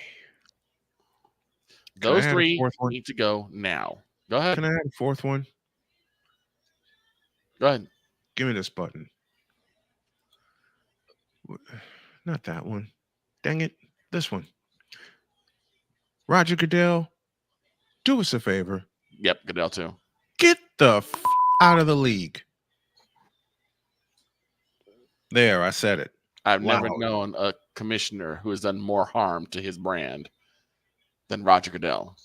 Those 3 need to go now. Go ahead. Can I add a 4th one? Go ahead. Give me this button. Not that one. Dang it. This one. Roger Goodell, do us a favor. Yep, Goodell too. Get the out of the league. There, I said it. I've never known a commissioner who has done more harm to his brand. than Roger Goodell.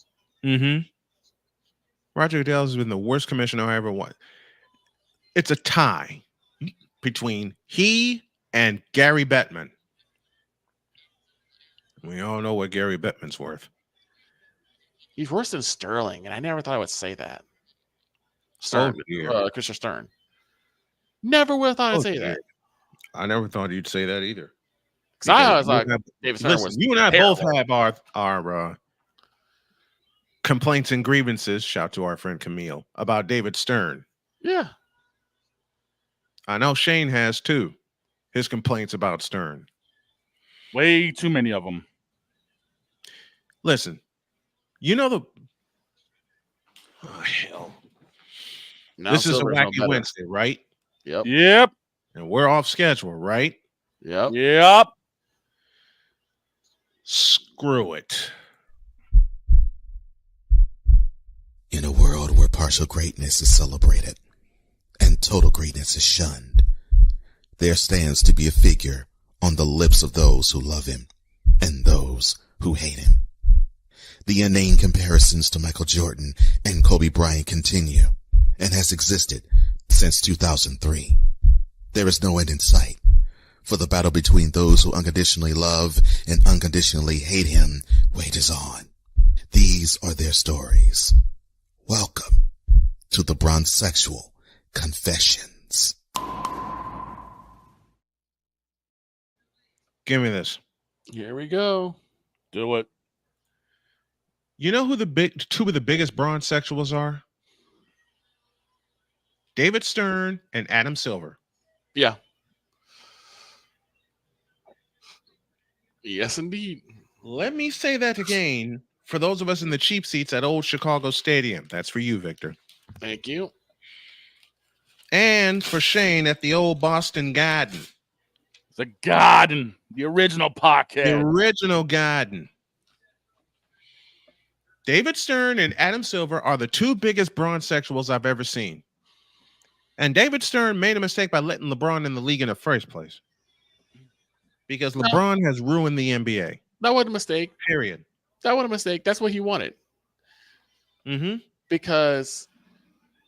Mm-hmm. Roger Goodell has been the worst commissioner I ever won. It's a tie between he and Gary Bettman. We all know what Gary Bettman's worth. He's worse than Sterling, and I never thought I would say that. Stern, Commissioner Stern. Never would have thought I'd say that. I never thought you'd say that either. Because I always thought David Stern was you and I terrible. both have our complaints and grievances. Shout to our friend Camille about David Stern. Yeah, I know Shane has too. His complaints about Stern. Way too many of them. Listen, you know the hell. Now This is a Silver's no wacky better. Wednesday, right? Yep. And we're off schedule, right? Yep. Screw it. In a world where partial greatness is celebrated and total greatness is shunned, there stands to be a figure on the lips of those who love him and those who hate him. The inane comparisons to Michael Jordan and Kobe Bryant continue and has existed since 2003. There is no end in sight, for the battle between those who unconditionally love and unconditionally hate him wages on. These are their stories. Welcome to the Bronzexual Confessions. Give me this. Here we go. Do it. You know who two of the biggest bronzexuals are? David Stern and Adam Silver. Yeah. Yes, indeed. Let me say that again for those of us in the cheap seats at Old Chicago Stadium. That's for you, Victor. Thank you. And for Shane at the old Boston Garden. The Garden. The original podcast. The original Garden. David Stern and Adam Silver are the two biggest bronzexuals I've ever seen. And David Stern made a mistake by letting LeBron in the league in the first place. Because LeBron has ruined the NBA. That wasn't a mistake. Period. That wasn't a mistake. That's what he wanted. Mm-hmm. Because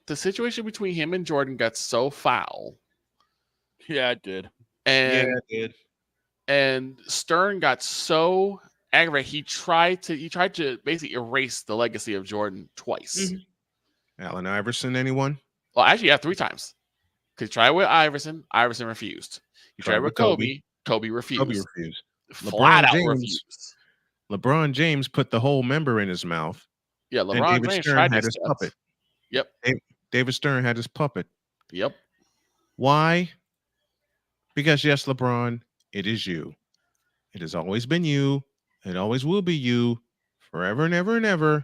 the situation between him and Jordan got so foul. Yeah, it did. And, yeah, it did. And Stern got so aggravated. He tried to basically erase the legacy of Jordan twice. Mm-hmm. Allen Iverson, anyone? Well, actually, yeah, 3 times. Because he tried with Iverson refused. He tried with Kobe refused. Kobe refused. Flat out refused. LeBron James put the whole member in his mouth. Yeah, LeBron James tried had his puppet. Yep. David Stern had his puppet. Yep. Why? Because yes, LeBron, it is you. It has always been you. It always will be you. Forever and ever and ever.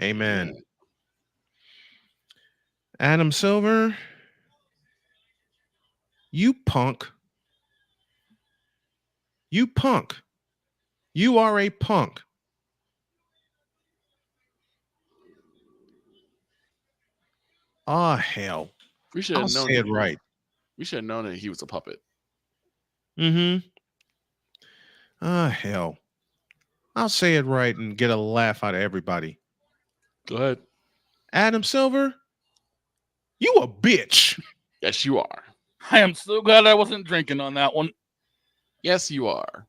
Amen. Adam Silver, you punk. You punk. You are a punk. Ah, hell. We should have known say it right. We should have known that he was a puppet. Mm-hmm. Ah, hell. I'll say it right and get a laugh out of everybody. Go ahead. Adam Silver, you a bitch. Yes, you are. I am so glad I wasn't drinking on that one. Yes, you are.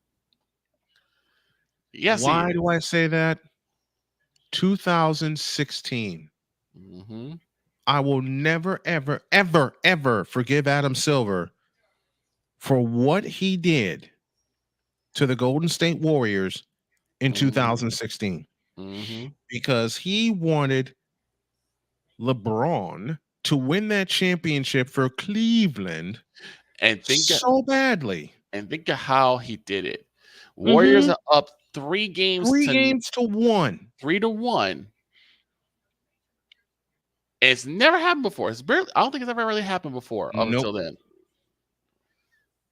Yes. Why do I say that? 2016. Mm-hmm. I will never, ever, ever, ever forgive Adam Silver for what he did to the Golden State Warriors in 2016. Mm-hmm. Because he wanted LeBron to win that championship for Cleveland and so badly. And think of how he did it. Warriors are up 3 games. 3 to 1. 3-1. It's never happened before. I don't think it's ever really happened before up until then.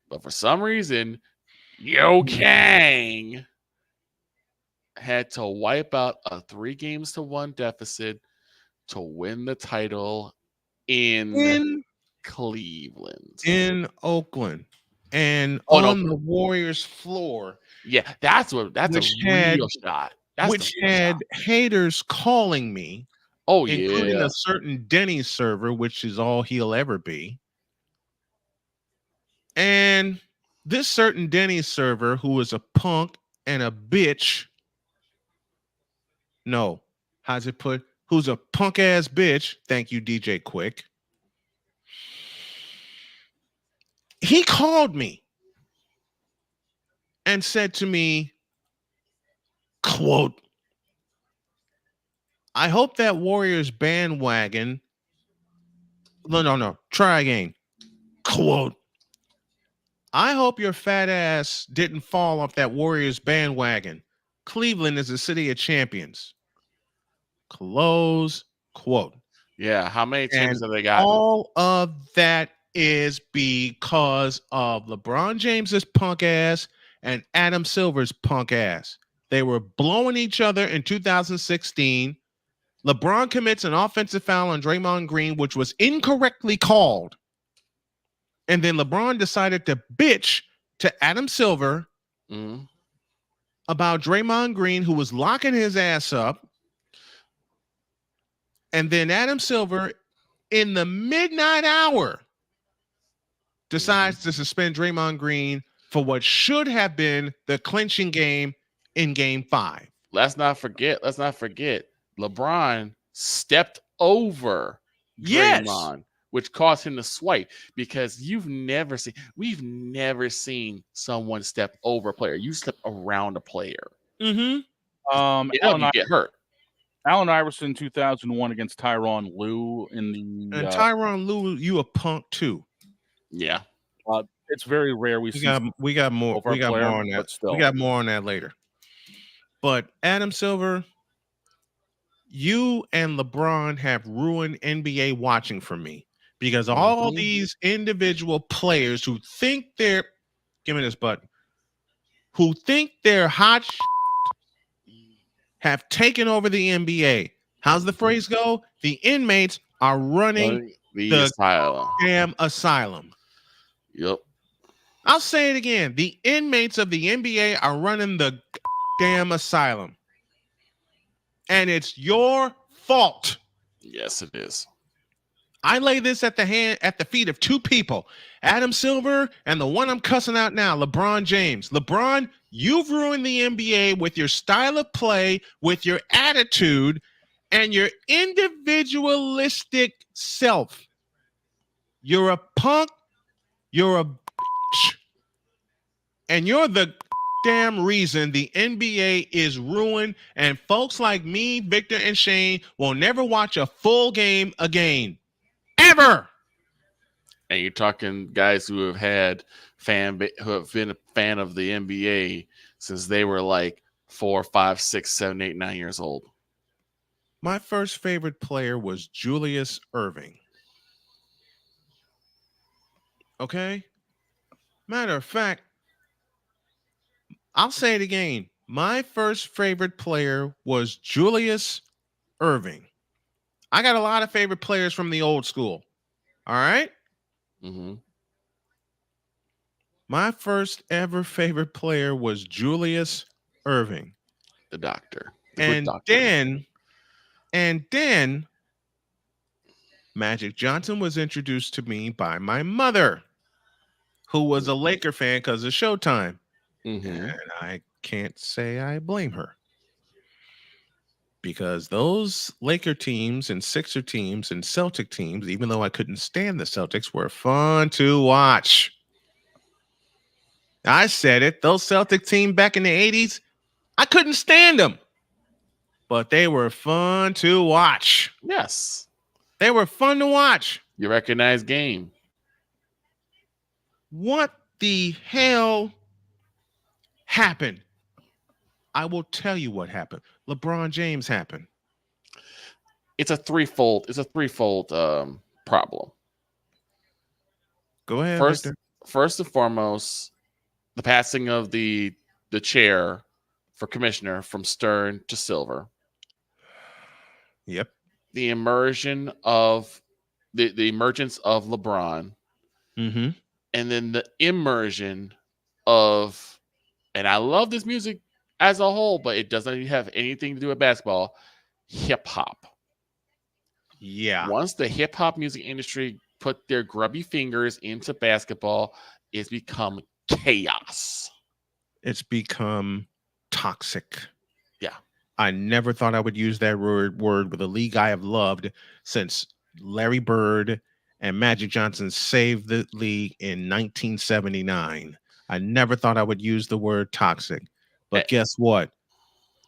But for some reason, Yo Kang had to wipe out a 3-1 deficit to win the title in Cleveland. In Oakland. And on the Warriors floor. Yeah, that's a real shot. which had haters calling me. Oh, including yeah. a certain Denny's server, which is all he'll ever be. And this certain Denny's server, who is a punk and a bitch. No, how's it put? Who's a punk ass bitch. Thank you, DJ Quick. He called me and said to me, quote, I hope that Warriors bandwagon. No. Try again. Quote, I hope your fat ass didn't fall off that Warriors bandwagon. Cleveland is a city of champions. Close quote. Yeah, how many And teams have they got? all of that is because of LeBron James's punk ass and Adam Silver's punk ass. They were blowing each other in 2016. LeBron commits an offensive foul on Draymond Green, which was incorrectly called. And then LeBron decided to bitch to Adam Silver about Draymond Green, who was locking his ass up. And then Adam Silver, in the midnight hour, decides to suspend Draymond Green for what should have been the clinching game in Game 5. Let's not forget. LeBron stepped over Draymond, which caused him to swipe, because we've never seen someone step over a player. You step around a player. Mm-hmm. Allen get hurt. Allen Iverson 2001 against Tyronn Lue in the And Tyronn Lue, you a punk too. Yeah. It's very rare we got more on that. But still. We got more on that later. But Adam Silver, you and LeBron have ruined NBA watching for me, because all these individual players who think they're who think they're hot have taken over the NBA. How's the phrase go? The inmates are running the asylum. Damn asylum. Yep. I'll say it again. The inmates of the NBA are running the damn asylum. And it's your fault. Yes, it is. I lay this at the feet of two people, Adam Silver and the one I'm cussing out now, LeBron James. LeBron, you've ruined the NBA with your style of play, with your attitude, and your individualistic self. You're a punk. You're a bitch. And you're the damn reason the NBA is ruined, and folks like me, Victor, and Shane will never watch a full game again. Ever. And you're talking guys who have had who have been a fan of the NBA since they were like 4, 5, 6, 7, 8, 9 years old. My first favorite player was Julius Erving. Okay? Matter of fact, I'll say it again. My first favorite player was Julius Erving. I got a lot of favorite players from the old school. All right? Mm-hmm. My first ever favorite player was Julius Erving. The doctor. And then Magic Johnson was introduced to me by my mother, who was a Laker fan because of Showtime. Mm-hmm. And I can't say I blame her, because those Laker teams and Sixer teams and Celtic teams, even though I couldn't stand the Celtics, were fun to watch. I said it. Those Celtic team back in the 80s, I couldn't stand them, but they were fun to watch. Yes. They were fun to watch. You recognize game. What the hell happened? I will tell you what happened. LeBron James happened. It's a threefold problem. Go ahead. First and foremost, the passing of the chair for commissioner from Stern to Silver. Yep. The immersion of the emergence of LeBron. Mm-hmm. And then the immersion of, and I love this music. as a whole, but it doesn't have anything to do with basketball. Hip hop. Yeah. Once the hip hop music industry put their grubby fingers into basketball, it's become chaos. It's become toxic. Yeah. I never thought I would use that word with a league I have loved since Larry Bird and Magic Johnson saved the league in 1979. I never thought I would use the word toxic. But guess what?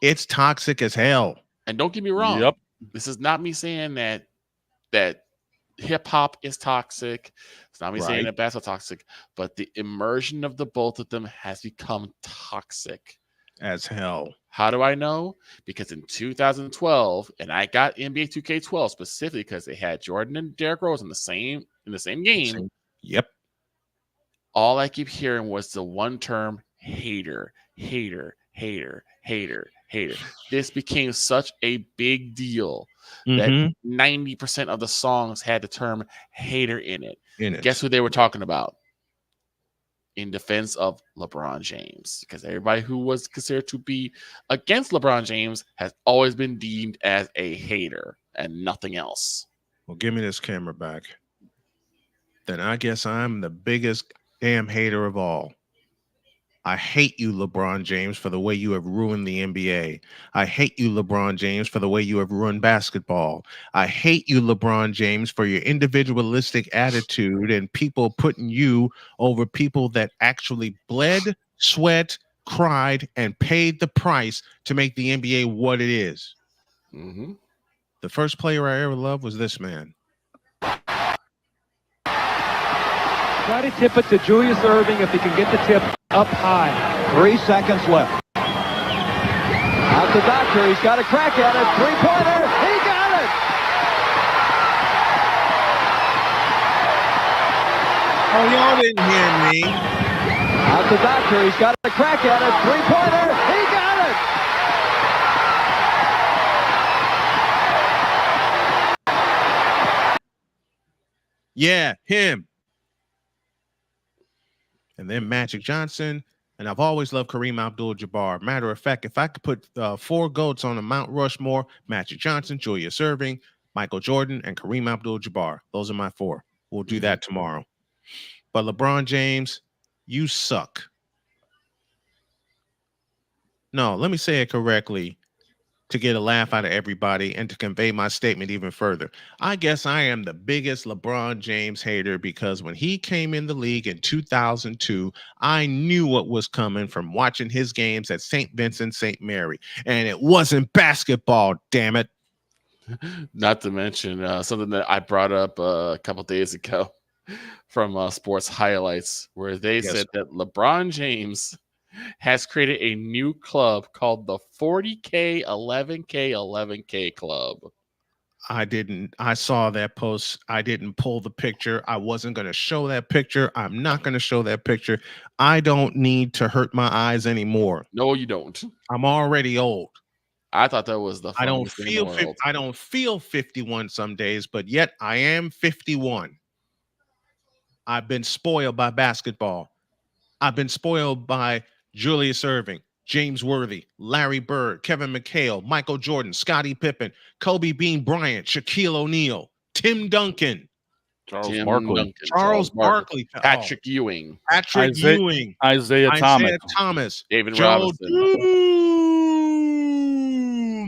It's toxic as hell. And don't get me wrong. Yep. This is not me saying that hip hop is toxic. It's not me saying that basketball toxic, but the immersion of the both of them has become toxic as hell. How do I know? Because in 2012, and I got NBA 2K12 specifically because they had Jordan and Derrick Rose in the same game. Yep. All I keep hearing was the one term hater, hater, hater, hater, hater. This became such a big deal that 90% of the songs had the term hater in it. Guess who they were talking about? In defense of LeBron James, because everybody who was considered to be against LeBron James has always been deemed as a hater and nothing else. Well, give me this camera back. Then I guess I'm the biggest damn hater of all. I hate you, LeBron James, for the way you have ruined the NBA. I hate you, LeBron James, for the way you have ruined basketball. I hate you, LeBron James, for your individualistic attitude and people putting you over people that actually bled, sweat, cried, and paid the price to make the NBA what it is. Mm-hmm. The first player I ever loved was this man. Try to tip it to Julius Erving if he can get the tip up high. 3 seconds left. Out the doctor. He's got a crack at it. Three-pointer. He got it. Oh, y'all didn't hear me. Out the doctor. He's got a crack at it. Three-pointer. He got it. Yeah, him. And then Magic Johnson. And I've always loved Kareem Abdul-Jabbar. Matter of fact, if I could put 4 GOATs on a Mount Rushmore, Magic Johnson, Julius Erving, Michael Jordan, and Kareem Abdul-Jabbar. Those are my 4. We'll do that tomorrow. But LeBron James, you suck. No, let me say it correctly to get a laugh out of everybody and to convey my statement even further. I guess I am the biggest LeBron James hater because when he came in the league in 2002, I knew what was coming from watching his games at St. Vincent St. Mary. And it wasn't basketball, damn it. Not to mention something that I brought up a couple days ago from Sports Highlights, where they said that LeBron James has created a new club called the 40K 11K 11K Club. I saw that post. I didn't pull the picture. I wasn't going to show that picture. I'm not going to show that picture. I don't need to hurt my eyes anymore. No, you don't. I'm already old. I thought that was the funniest thing in the world. I don't feel 51 some days, but yet I am 51. I've been spoiled by basketball. I've been spoiled by Julius Erving, James Worthy, Larry Bird, Kevin McHale, Michael Jordan, Scottie Pippen, Kobe Bean Bryant, Shaquille O'Neal, Tim Duncan, Charles Barkley, Patrick Ewing, Isaiah Thomas, David Joe Robinson,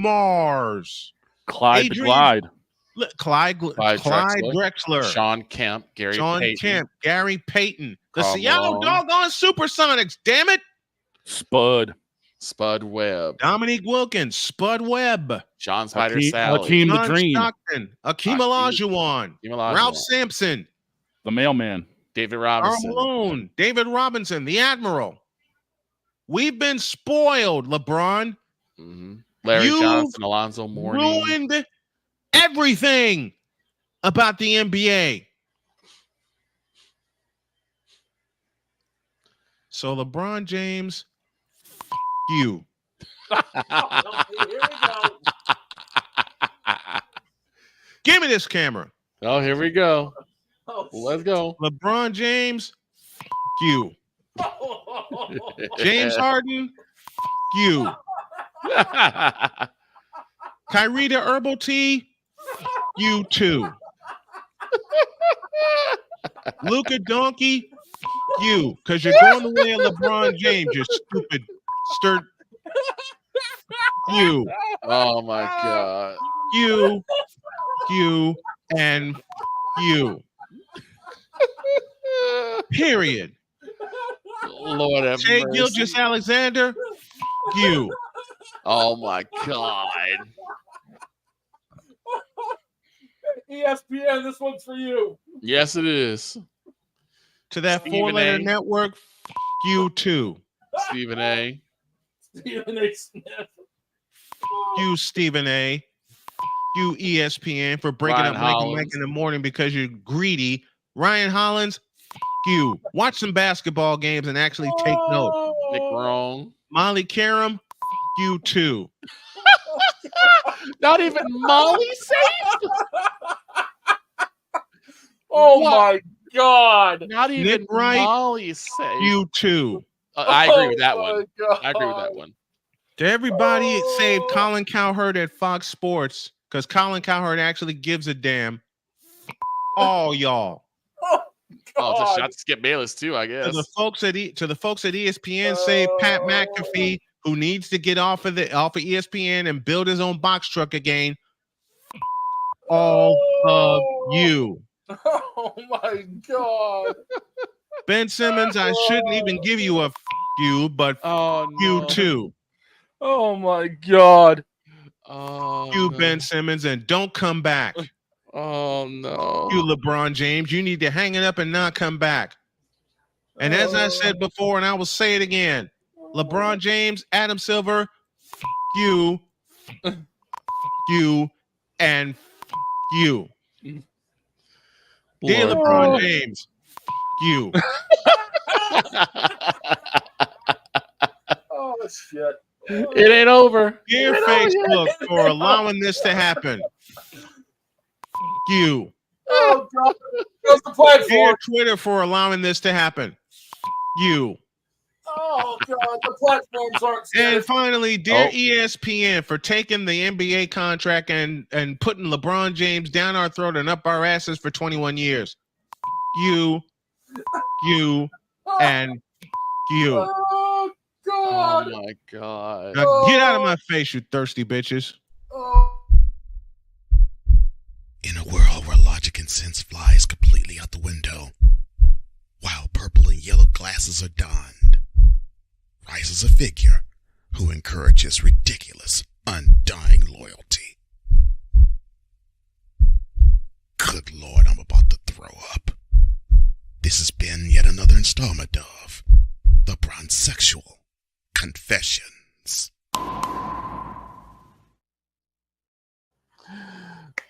Mars, Clyde Drexler, Sean Kemp, Gary Payton, the Seattle doggone Supersonics, damn it. Spud Webb, Dominique Wilkins, Spud Webb, John Spider Sally, Hakeem the Dream, Stockton, Akeem Olajuwon, Ralph Sampson, the Mailman, David Robinson, Karl Malone, David Robinson, the Admiral. We've been spoiled, LeBron. Larry Johnson, Alonzo Mourning. Ruined everything about the NBA. So LeBron James, you. Give me this camera. Oh, here we go. Let's go. LeBron James, you. James Harden, you. Kyrita Herbal Tea, you too. Luka Donkey, you, because you're going the way of LeBron James, you stupid sturt. You. Oh my God. You, and you. Period. Lord have Shea mercy. Gilgeous Alexander, you. Oh my God. ESPN, this one's for you. Yes, it is. To that Stephen four-letter A. network, you too. Stephen A. Stephen A. Smith. You, Stephen A. You, ESPN, for breaking Ryan up Mike and Mike Hollins. in the morning because you're greedy. Ryan Hollins, you. Watch some basketball games and actually take note. Nick Wrong. Molly Karam, you too. Not even Molly safe? Oh What? my God. Not even Nick Wright, Molly safe. you too. I agree with that Oh one. my God. I agree with that one. To everybody, save Colin Cowherd at Fox Sports because Colin Cowherd actually gives a damn. All y'all. Oh, just shot to Skip Bayless too, I guess. To the folks at ESPN, say Pat McAfee, who needs to get off of ESPN and build his own box truck again. All of you. Oh my God. Ben Simmons, I shouldn't even give you a you, but you too. Oh my God. Oh, You, no. Ben Simmons, and don't come back. Oh no. You, LeBron James, you need to hang it up and not come back. And as I said before, and I will say it again, LeBron James, Adam Silver, you, and you. Dear LeBron James, you. Oh shit. It ain't over. Dear Facebook for allowing this to happen. You. Oh God. That's the platform. Dear Twitter for allowing this to happen. You. Oh God, the platforms aren't And safe. finally, dear ESPN for taking the NBA contract and putting LeBron James down our throat and up our asses for 21 years. You, and you. Oh God. Oh my God. Now get out of my face, you thirsty bitches. In a world where logic and sense flies completely out the window, while purple and yellow glasses are donned, rises a figure who encourages ridiculous, undying loyalty. Good Lord, I'm about to throw up. This has been yet another installment of The Bronzexual Confessions.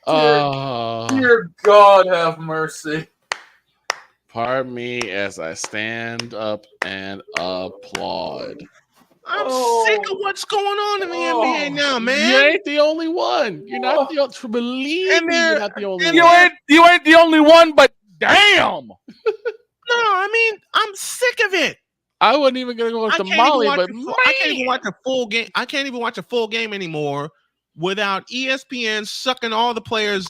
Dear God, have mercy. Pardon me as I stand up and applaud. I'm sick of what's going on in the NBA now, man. You ain't the only one. You're not the only. Believe me, you're not the only one. You ain't the only one, but damn. No, I mean, I'm sick of it. I wasn't even gonna go with the Molly, but I can't even watch a full game. I can't even watch a full game anymore without ESPN sucking all the players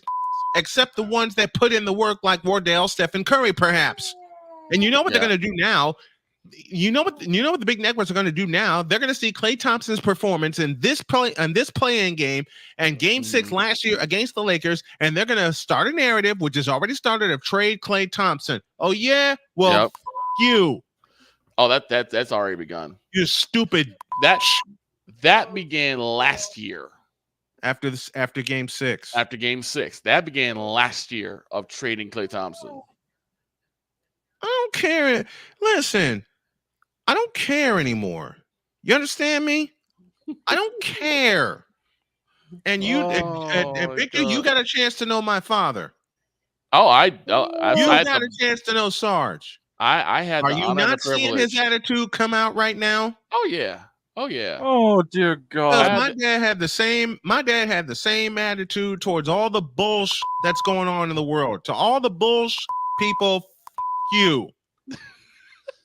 except the ones that put in the work, like Wardell, Stephen Curry, perhaps. And you know what they're going to do now? You know what the big networks are going to do now? They're going to see Klay Thompson's performance in this play-in game and Game 6 last year against the Lakers, and they're going to start a narrative, which has already started, of trade Klay Thompson. Oh yeah, well, you. Oh, that's already begun. You stupid. That began last year. After Game 6. After Game 6. That began last year of trading Klay Thompson. I don't care. Listen, I don't care anymore. You understand me? I don't care. And you, and Victor, you got a chance to know my father. You got a chance to know Sarge. I had. Are you not seeing his attitude come out right now? Oh yeah. Oh yeah. Oh dear God. My dad had the same attitude towards all the bullshit that's going on in the world. To all the bullshit people, you.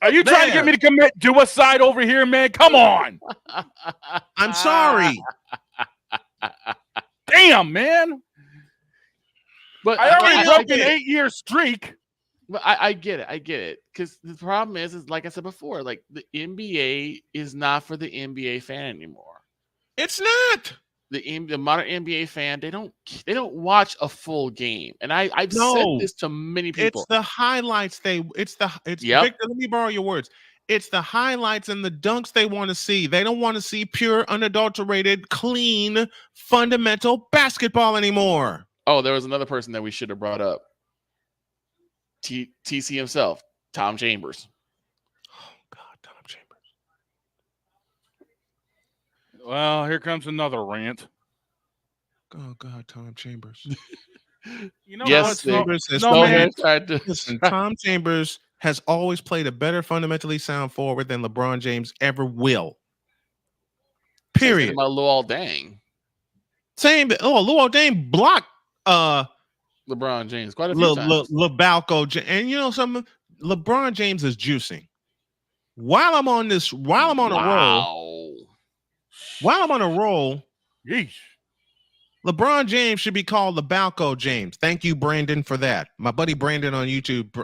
Are you trying to get me to commit suicide over here, man? Come on. I'm sorry. Damn, man. But I already broke an 8-year streak. But I get it. Because the problem is like I said before, like the NBA is not for the NBA fan anymore. It's not. The modern NBA fan, they don't watch a full game. And I've said this to many people. It's the highlights Victor, let me borrow your words. It's the highlights and the dunks they want to see. They don't want to see pure, unadulterated, clean, fundamental basketball anymore. Oh, there was another person that we should have brought up. TC himself, Tom Chambers. Oh God, Tom Chambers. Well, here comes another rant. Oh God, Tom Chambers. You know, yes, Listen, Tom Chambers has always played a better fundamentally sound forward than LeBron James ever will. Period. About Luol Deng. Luol Deng blocked LeBron James quite a few times. LeBalco, and you know something? LeBron James is juicing. While I'm on a roll, yeesh. LeBron James should be called LeBalco James. Thank you, Brandon, for that. My buddy Brandon on YouTube.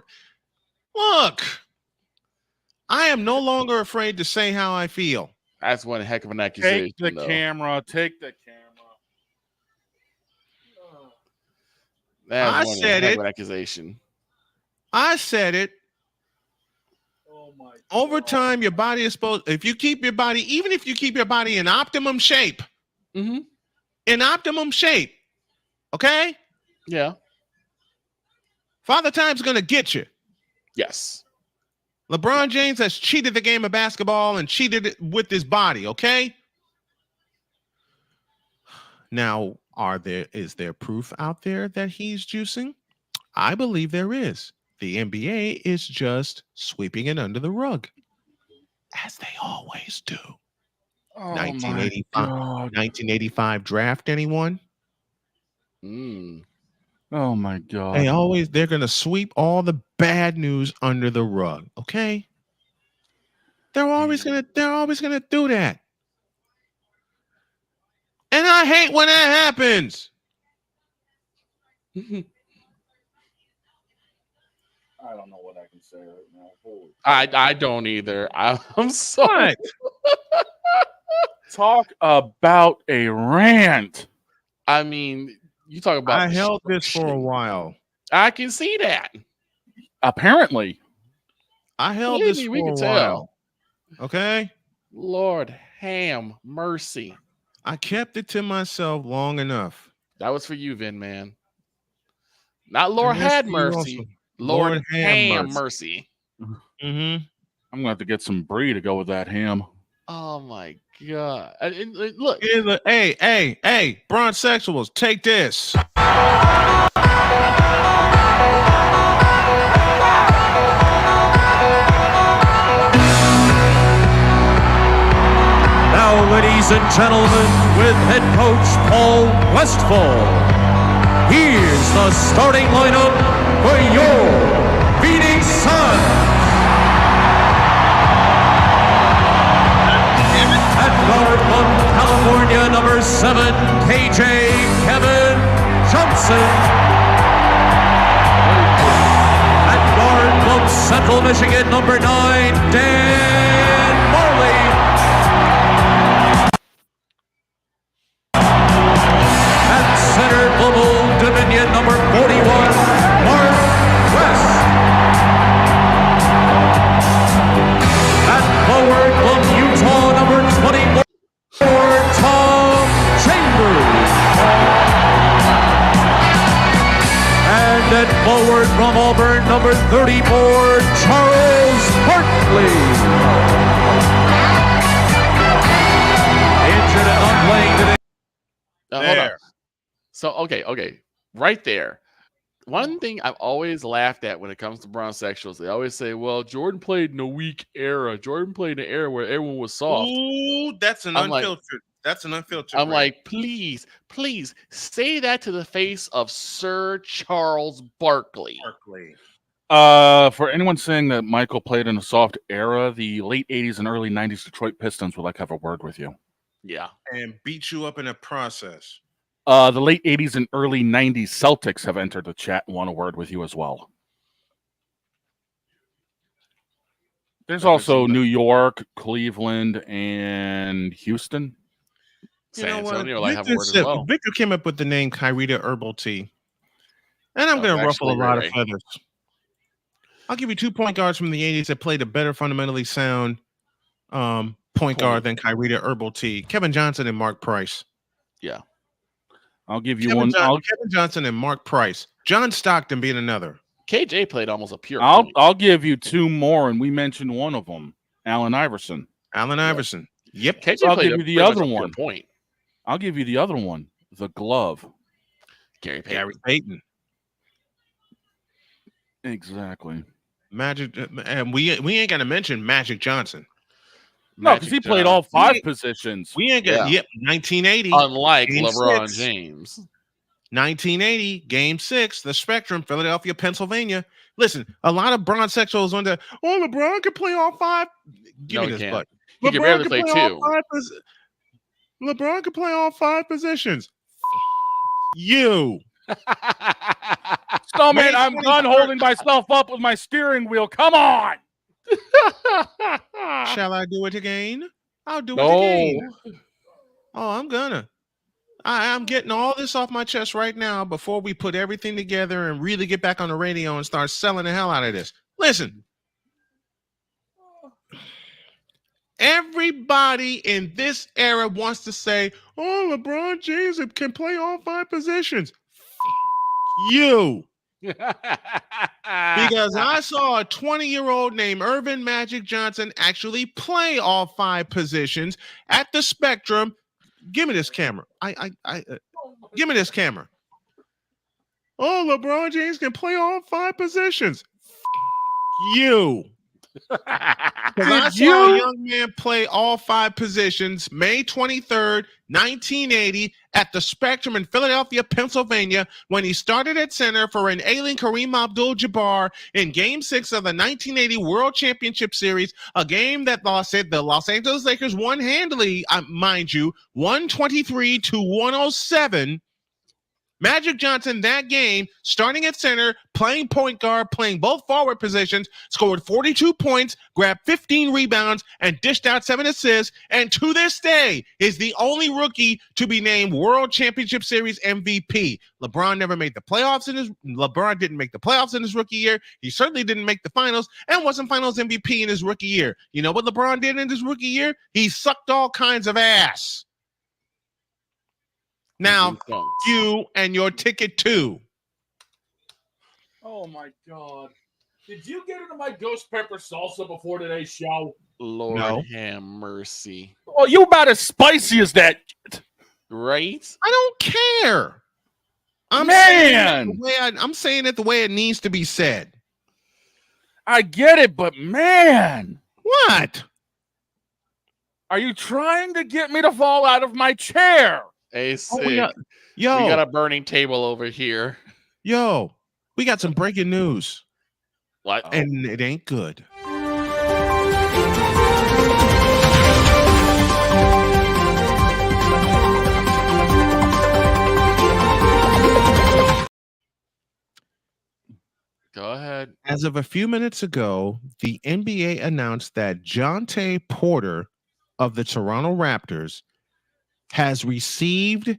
Look, I am no longer afraid to say how I feel. That's one heck of an accusation. Take the camera. That's one heck of an accusation. I said it. Oh my God. Over time, your body is supposed. If you keep your body in optimum shape, in optimum shape, okay? Yeah. Father Time's gonna get you. Yes. LeBron James has cheated the game of basketball and cheated it with his body, okay? Now, is there proof out there that he's juicing? I believe there is. The NBA is just sweeping it under the rug, as they always do. 1985 draft, anyone? Oh my God. They're gonna sweep all the bad news under the rug, okay? They're always gonna do that. And I hate when that happens. I don't know what I can say right now. I don't either. I'm sorry. Talk about a rant. I mean, you talk about. I held this for a while. I can see that. Apparently, I held this for a while. Okay, Lord, ham mercy. I kept it to myself long enough. That was for you, Vin, man. Not Lord had mercy. Also. Lord ham mercy. Mm-hmm. I'm gonna have to get some brie to go with that ham. Oh my God! Look, hey, bronzexuals, take this. Now, ladies and gentlemen, with head coach Paul Westphal, here's the starting lineup for your Phoenix Suns. At guard from California, number 7, KJ Kevin Johnson. At guard from Central Michigan, number 9, Dan Marley. At center from Old Dominion, number 41, Mark West. At forward from Utah, number 24, Tom Chambers. And at forward from Auburn, number 34, Charles Barkley. Injured and not playing today. Hold on. So, okay. Right there. One thing I've always laughed at when it comes to bronzexuals, they always say, well, Jordan played in a weak era. Jordan played in an era where everyone was soft. Ooh, that's an unfiltered. I'm like, please say that to the face of Sir Charles Barkley. For anyone saying that Michael played in a soft era, the late 80s and early 90s Detroit Pistons would like to have a word with you. Yeah. And beat you up in a process. The late 80s and early 90s Celtics have entered the chat and want a word with you as well. There's also New York, Cleveland, and Houston. You know what? Victor came up with the name Kyrita Herbal Tea. And I'm going to ruffle a lot of feathers. I'll give you 2 point guards from the 80s that played a better fundamentally sound point guard than Kyrita Herbal Tea. Kevin Johnson and Mark Price. Yeah. I'll give you Kevin one. Kevin Johnson and Mark Price. John Stockton being another. KJ played almost a pure I'll point. I'll give you 2 more, and we mentioned one of them, Allen Iverson. Allen Iverson. Yep. KJ So I'll played give you the pretty much other a pure one. point. I'll give you the other one, the glove. Gary Payton. Exactly. Magic, and we ain't gonna mention Magic Johnson. No, because he played all 5 positions. We ain't got 1980. Unlike Game LeBron 6. James. 1980, Game 6, the Spectrum, Philadelphia, Pennsylvania. Listen, a lot of bronzexuals on the LeBron can play all 5. Give me this butt. He can barely play 2. LeBron can play all 5 positions. You. Snowman, I'm done holding myself up with my steering wheel. Come on. Shall I do it again? I'll do it No. again. Oh, I'm gonna. I'm getting all this off my chest right now before we put everything together and really get back on the radio and start selling the hell out of this. Listen. Everybody in this era wants to say, oh, LeBron James can play all 5 positions. You. Because I saw a 20-year-old named Irvin Magic Johnson actually play all 5 positions at the Spectrum. Give me this camera. Give me this camera. Oh, LeBron James can play all 5 positions. You. Because I saw a young man play all 5 positions May 23rd, 1980 at the Spectrum in Philadelphia, Pennsylvania, when he started at center for an ailing Kareem Abdul-Jabbar in Game 6 of the 1980 World Championship Series, a game that the Los Angeles Lakers won handily, mind you, 123-107. Magic Johnson that game, starting at center, playing point guard, playing both forward positions, scored 42 points, grabbed 15 rebounds, and dished out 7 assists, and to this day is the only rookie to be named World Championship Series MVP. LeBron didn't make the playoffs in his rookie year. He certainly didn't make the finals and wasn't finals MVP in his rookie year. You know what LeBron did in his rookie year? He sucked all kinds of ass. Now, you and your ticket too. Oh my God. Did you get into my ghost pepper salsa before today's show? Lord have mercy. Oh, you about as spicy as that. Right? I don't care. I'm saying it the way it needs to be said. I get it, but man. What? Are you trying to get me to fall out of my chair? Hey, sick. We got a burning table over here. Yo, we got some breaking news. What? And it ain't good. Go ahead. As of a few minutes ago, the NBA announced that Jonte Porter of the Toronto Raptors has received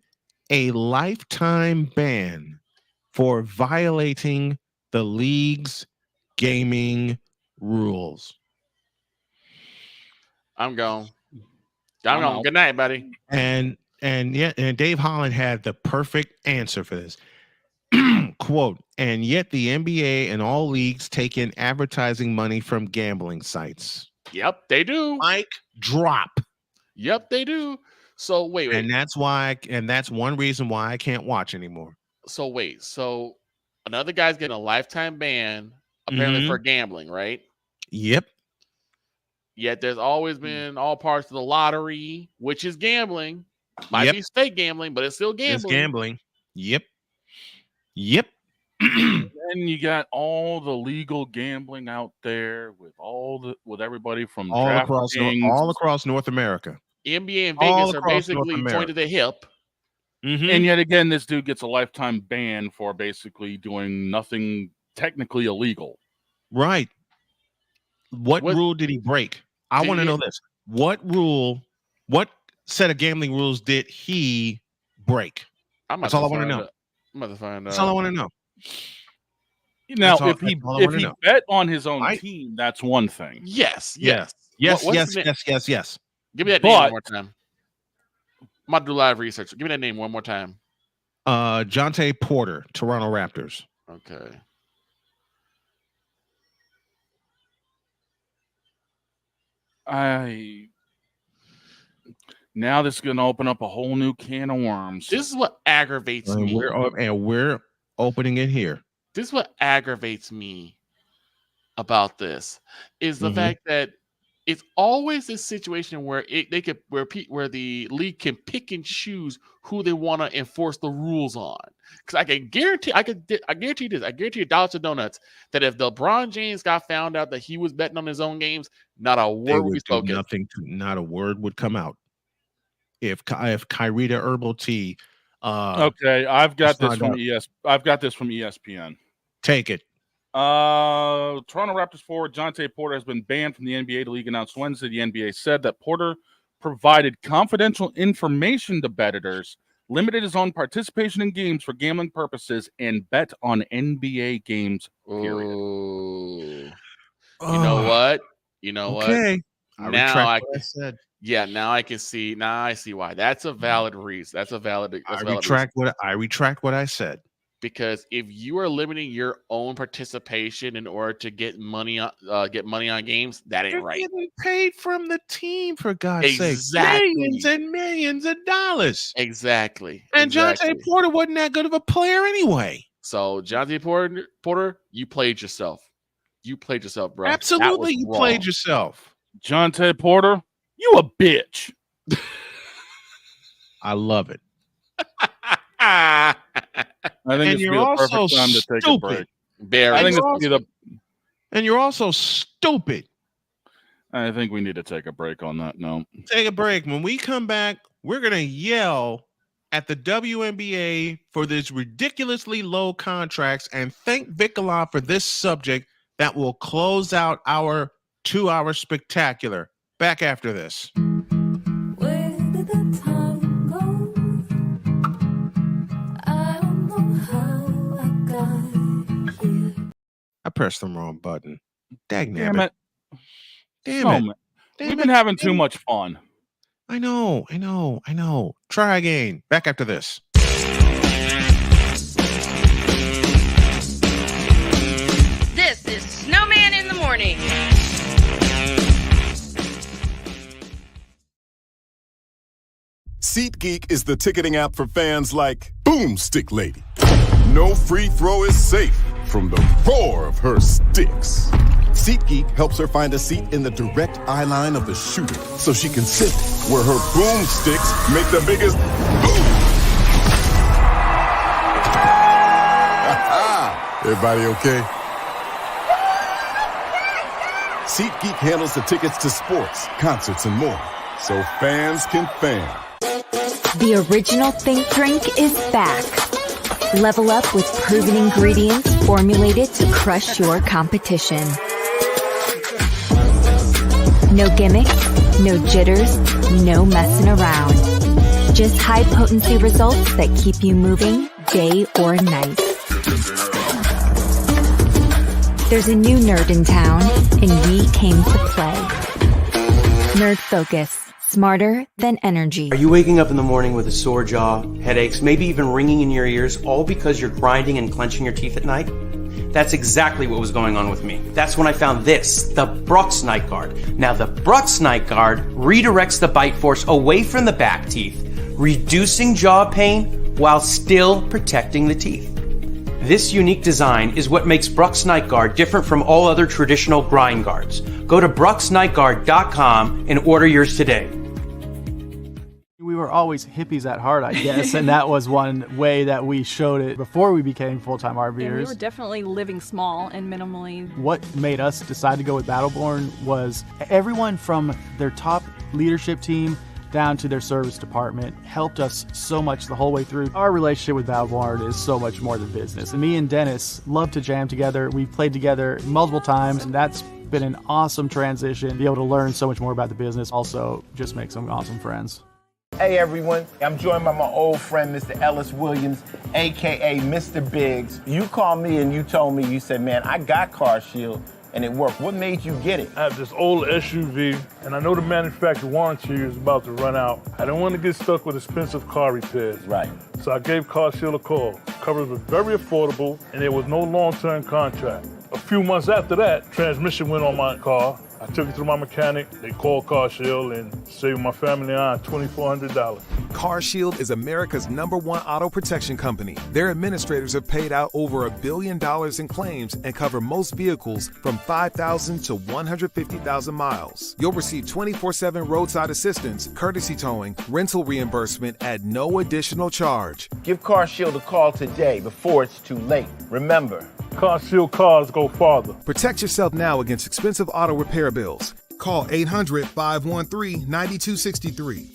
a lifetime ban for violating the league's gaming rules. I'm gone. I'm gone. Good night, buddy. And Dave Holland had the perfect answer for this. Quote, and yet the NBA and all leagues take in advertising money from gambling sites. Yep, they do. Mic drop. Yep, they do. So wait. And that's one reason why I can't watch anymore. So wait. So another guy's getting a lifetime ban apparently for gambling, right? Yep. Yet there's always been all parts of the lottery, which is gambling. Might be fake gambling, but it's still gambling. It's gambling. Yep. And you got all the legal gambling out there with everybody from all across North America. NBA and Vegas are basically joined at the hip. Mm-hmm. And yet again, this dude gets a lifetime ban for basically doing nothing technically illegal. Right. What rule did he break? I want to know this. What set of gambling rules did he break? That's all I want to know. I'm about to find out. That's all I want to know. Now, if he bet on his own team, that's one thing. Yes. Yes. Give me that name one more time. I'm about to do live research. Give me that name one more time. Jonte Porter, Toronto Raptors. Okay. Now this is going to open up a whole new can of worms. This is what aggravates me. We're opening it here. This is what aggravates me about this is the fact that it's always this situation where where the league can pick and choose who they want to enforce the rules on. Because I guarantee this. I guarantee you dollars to donuts that if LeBron James got found out that he was betting on his own games, not a word would be spoken. Not a word would come out. If Kyrie to Herbal Tea. Okay, I've got this from ESPN. Take it. Toronto Raptors forward Jonte Porter has been banned from the NBA. The league announced Wednesday. The NBA said that Porter provided confidential information to bettors, limited his own participation in games for gambling purposes, and bet on NBA games. Period. Ooh. You know what? Okay. Now I said. Yeah, now I can see. Now I see why. That's a valid reason. I retract what I said. Because if you are limiting your own participation in order to get money on games, that ain't right. You're getting paid from the team, for God's sake. Millions and millions of dollars. Exactly. And Jonte Porter wasn't that good of a player anyway. So Jonte Porter, you played yourself. You played yourself, bro. Absolutely, you played yourself. Jonte Porter, you a bitch. I love it. I think it's the perfect time to take a break. And you're also stupid. I think we need to take a break on that note. Take a break. When we come back, we're going to yell at the WNBA for these ridiculously low contracts and thank Vic-A-Lot for this subject that will close out our 2-hour spectacular. Back after this. Where did the time go? I don't know how I got here. I pressed the wrong button. Damn it. We've been having too much fun. I know. Try again. Back after this. This is Snowman in the Morning. SeatGeek is the ticketing app for fans like Boomstick Lady. No free throw is safe from the roar of her sticks. SeatGeek helps her find a seat in the direct eye line of the shooter so she can sit where her boomsticks make the biggest boom. Everybody okay? SeatGeek handles the tickets to sports, concerts, and more so fans can fan. The original Think Drink is back. Level up with proven ingredients formulated to crush your competition. No gimmicks, no jitters, no messing around. Just high potency results that keep you moving day or night. There's a new nerd in town, and we came to play. Nerd Focus. Smarter than energy. Are you waking up in the morning with a sore jaw, headaches, maybe even ringing in your ears, all because you're grinding and clenching your teeth at night? That's exactly what was going on with me. That's when I found this, the Brux Night Guard. Now, the Brux Night Guard redirects the bite force away from the back teeth, reducing jaw pain while still protecting the teeth. This unique design is what makes Brux Night Guard different from all other traditional grind guards. Go to BruxNightGuard.com and order yours today. We were always hippies at heart, I guess, and that was one way that we showed it before we became full-time RVers. And we were definitely living small and minimally. What made us decide to go with Battleborn was everyone from their top leadership team down to their service department helped us so much the whole way through. Our relationship with Battleborn is so much more than business. And me and Dennis love to jam together. We've played together multiple times, and that's been an awesome transition. Be able to learn so much more about the business. Also, just make some awesome friends. Hey everyone, I'm joined by my old friend, Mr. Ellis Williams, AKA Mr. Biggs. You called me and you told me, you said, man, I got Car Shield and it worked. What made you get it? I have this old SUV and I know the manufacturer warranty is about to run out. I don't want to get stuck with expensive car repairs. Right. So I gave Car Shield a call. Coverage was very affordable and there was no long-term contract. A few months after that, transmission went on my car. I took it to my mechanic, they called Car Shield and saved my family and I $2,400. Car Shield is America's #1 auto protection company. Their administrators have paid out over $1 billion in claims and cover most vehicles from 5,000 to 150,000 miles. You'll receive 24/7 roadside assistance, courtesy towing, rental reimbursement at no additional charge. Give Car Shield a call today before it's too late. Remember, Car Shield cars go farther. Protect yourself now against expensive auto repair bills. Call 800-513-9263.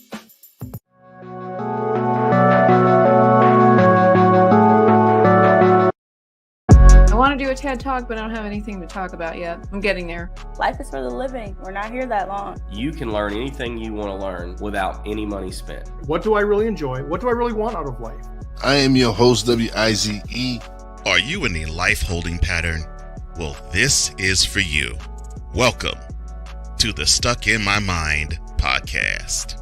I want to do a TED Talk, but I don't have anything to talk about yet. I'm getting there. Life is for the living. We're not here that long. You can learn anything you want to learn without any money spent. What do I really enjoy? What do I really want out of life? I am your host, W-I-Z-E. Are you in a life-holding pattern? Well, this is for you. Welcome to the Stuck in My Mind podcast.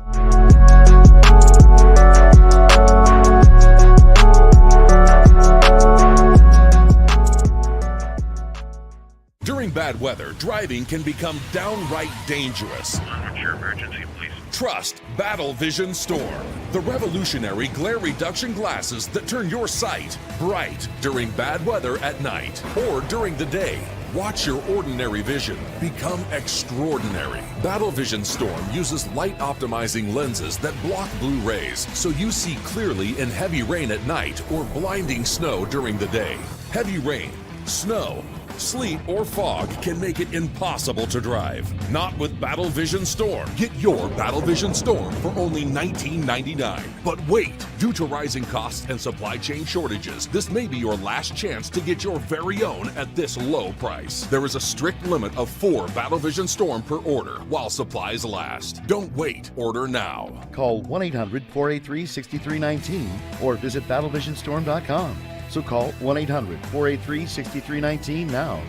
During bad weather, driving can become downright dangerous. What's your emergency, please? Trust Battle Vision Storm, the revolutionary glare reduction glasses that turn your sight bright during bad weather at night or during the day. Watch your ordinary vision become extraordinary. Battle Vision Storm uses light optimizing lenses that block blue rays so you see clearly in heavy rain at night or blinding snow during the day. Heavy rain, snow, sleet, or fog can make it impossible to drive. Not with Battle Vision Storm. Get your Battle Vision Storm for only $19.99. But wait, due to rising costs and supply chain shortages, this may be your last chance to get your very own at this low price. There is a strict limit of 4 Battle Vision Storm per order while supplies last. Don't wait, order now. Call 1-800-483-6319 or visit battlevisionstorm.com. So call 1-800-483-6319 now.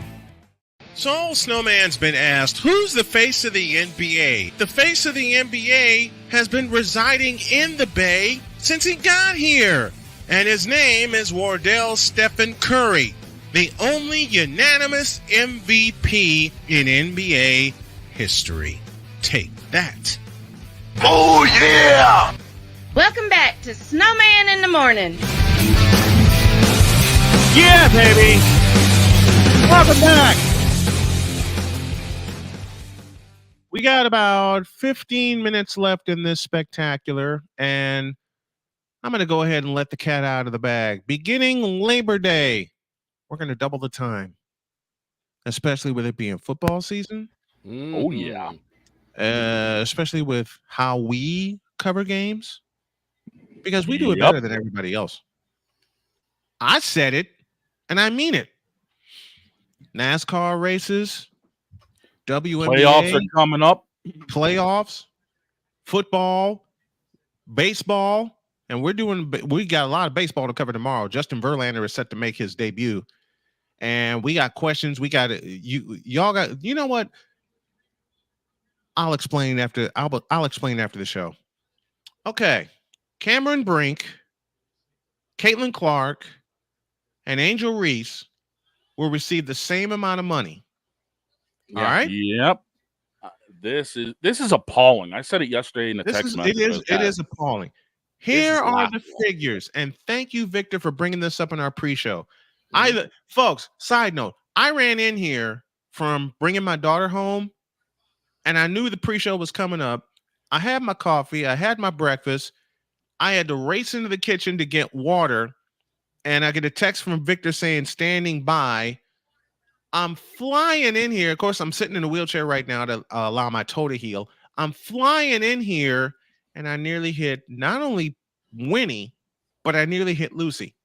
So old Snowman's been asked, who's the face of the NBA? The face of the NBA has been residing in the Bay since he got here. And his name is Wardell Stephen Curry, the only unanimous MVP in NBA history. Take that. Oh, yeah! Welcome back to Snowman in the Morning. Yeah, baby! Welcome back! We got about 15 minutes left in this spectacular, and I'm going to go ahead and let the cat out of the bag. Beginning Labor Day, we're going to double the time, especially with it being football season. Oh, yeah. Especially with how we cover games, because we do it better than everybody else. I said it, and I mean it. NASCAR races, WNBA. Playoffs are coming up. Playoffs, football, baseball, and we got a lot of baseball to cover tomorrow. Justin Verlander is set to make his debut, and we got questions. We got y'all got. You know what? I'll explain after the show. Okay, Cameron Brink, Caitlin Clark, and Angel Reese will receive the same amount of money. All right. Yep. This is appalling. I said it yesterday in the text message. It is appalling. Here are the figures, and thank you, Victor, for bringing this up in our pre-show. Folks, side note, I ran in here from bringing my daughter home, and I knew the pre-show was coming up. I had my coffee, I had my breakfast, I had to race into the kitchen to get water, and I get a text from Victor saying, standing by. I'm flying in here. Of course, I'm sitting in a wheelchair right now to allow my toe to heal. I'm flying in here, and I nearly hit not only Winnie, but I nearly hit Lucy.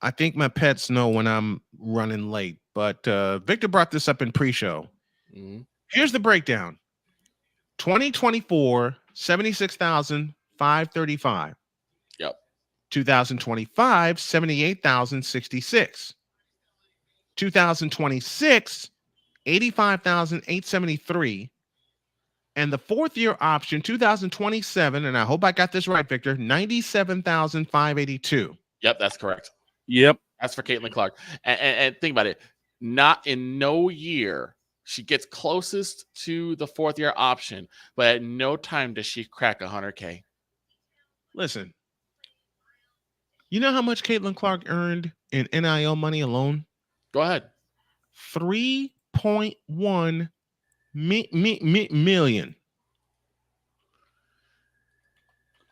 I think my pets know when I'm running late, but Victor brought this up in pre-show. Mm-hmm. Here's the breakdown. 2024, 76,535. Yep. 2025, 78,066. 2026, 85,873. And the fourth year option, 2027, and I hope I got this right, Victor, 97,582. Yep, that's correct. Yep. That's for Caitlin Clark. And think about it. Not in no year she gets closest to the fourth year option, but at no time does she crack 100K. Listen, you know how much Caitlin Clark earned in NIL money alone? Go ahead. 3.1 million.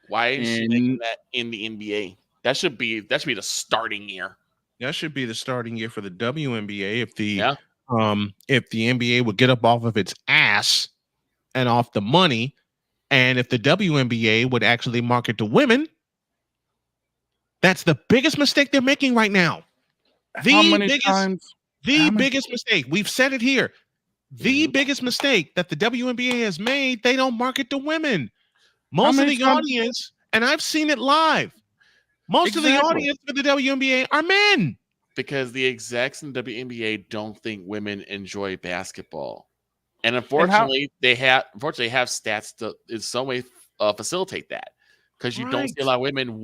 Why is she making that in the NBA? That should be the starting year. That should be the starting year for the WNBA if the NBA would get up off of its ass and off the money, and if the WNBA would actually market to women. That's the biggest mistake they're making right now. The biggest mistake. We've said it here. The biggest mistake that the WNBA has made, they don't market to women. Most of the audience, and I've seen it live, most of the audience for the WNBA are men. Because the execs in the WNBA don't think women enjoy basketball. And unfortunately, they have stats to in some way facilitate that. Because you don't see a lot of women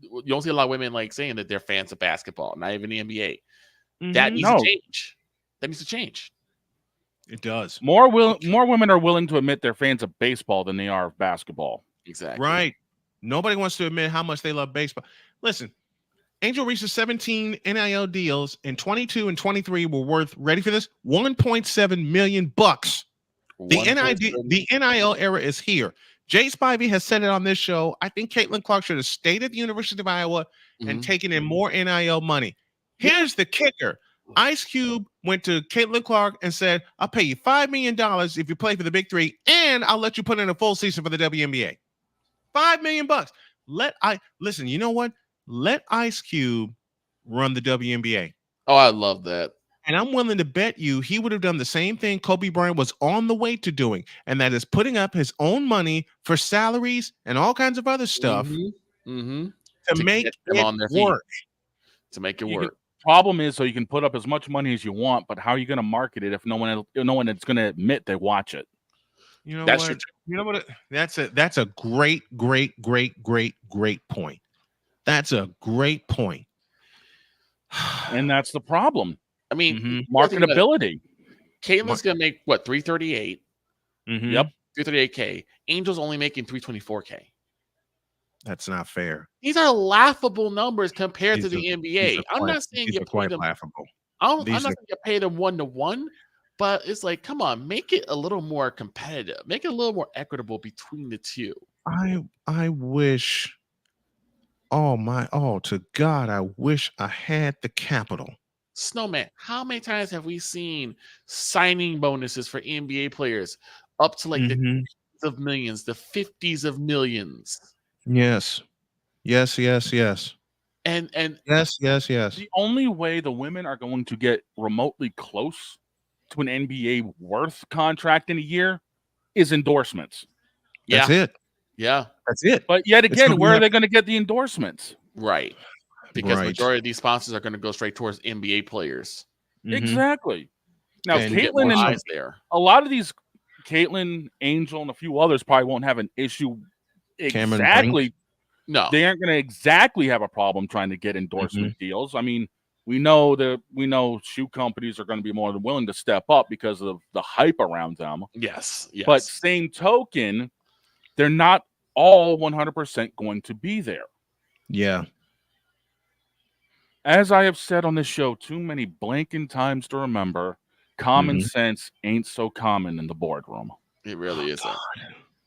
you don't see a lot of women like saying that they're fans of basketball, not even the NBA. That needs to change. That needs to change. It does. More women are willing to admit they're fans of baseball than they are of basketball. Exactly. Right. Nobody wants to admit how much they love baseball. Listen, Angel reached 17 NIL deals, and 22 and 23 were worth, ready for this, $1.7 million. The NIL era is here. Jay Spivey has said it on this show. I think Caitlin Clark should have stayed at the University of Iowa and taken in more NIL money. Here's the kicker. Ice Cube went to Caitlin Clark and said, I'll pay you $5 million if you play for the Big Three, and I'll let you put in a full season for the WNBA. $5 million. Listen, you know what? Let Ice Cube run the WNBA. Oh, I love that. And I'm willing to bet you he would have done the same thing Kobe Bryant was on the way to doing, and that is putting up his own money for salaries and all kinds of other stuff to make it work. To make it work. Problem is, so you can put up as much money as you want, but how are you going to market it if no one is going to admit they watch it? You know what? You know what? That's a great point. That's a great point. And that's the problem. I mean, marketability. Caitlin's going to make what, 338? Yep. 338K. Angel's only making 324K. That's not fair. These are laughable numbers compared to the NBA. I'm not saying you pay them laughable. I'm not saying you pay them 1-to-1, but it's like, come on, make it a little more competitive. Make it a little more equitable between the two. I wish. To God, I wish I had the capital. Snowman, how many times have we seen signing bonuses for NBA players up to like the tens of millions, the 50s of millions? Yes. And yes. The only way the women are going to get remotely close to an NBA worth contract in a year is endorsements. That's it. Yeah. That's it. But yet again, where are they going to get the endorsements? Right. Because majority of these sponsors are going to go straight towards NBA players. Exactly. Now, and Caitlin and there. A lot of these, Caitlin, Angel, and a few others probably won't have an issue exactly. No, they aren't going to exactly have a problem trying to get endorsement deals. I mean, we know shoe companies are going to be more than willing to step up because of the hype around them. Yes. But same token, they're not all 100% going to be there. Yeah. As I have said on this show too many blanking times to remember, common sense ain't so common in the boardroom. It really isn't.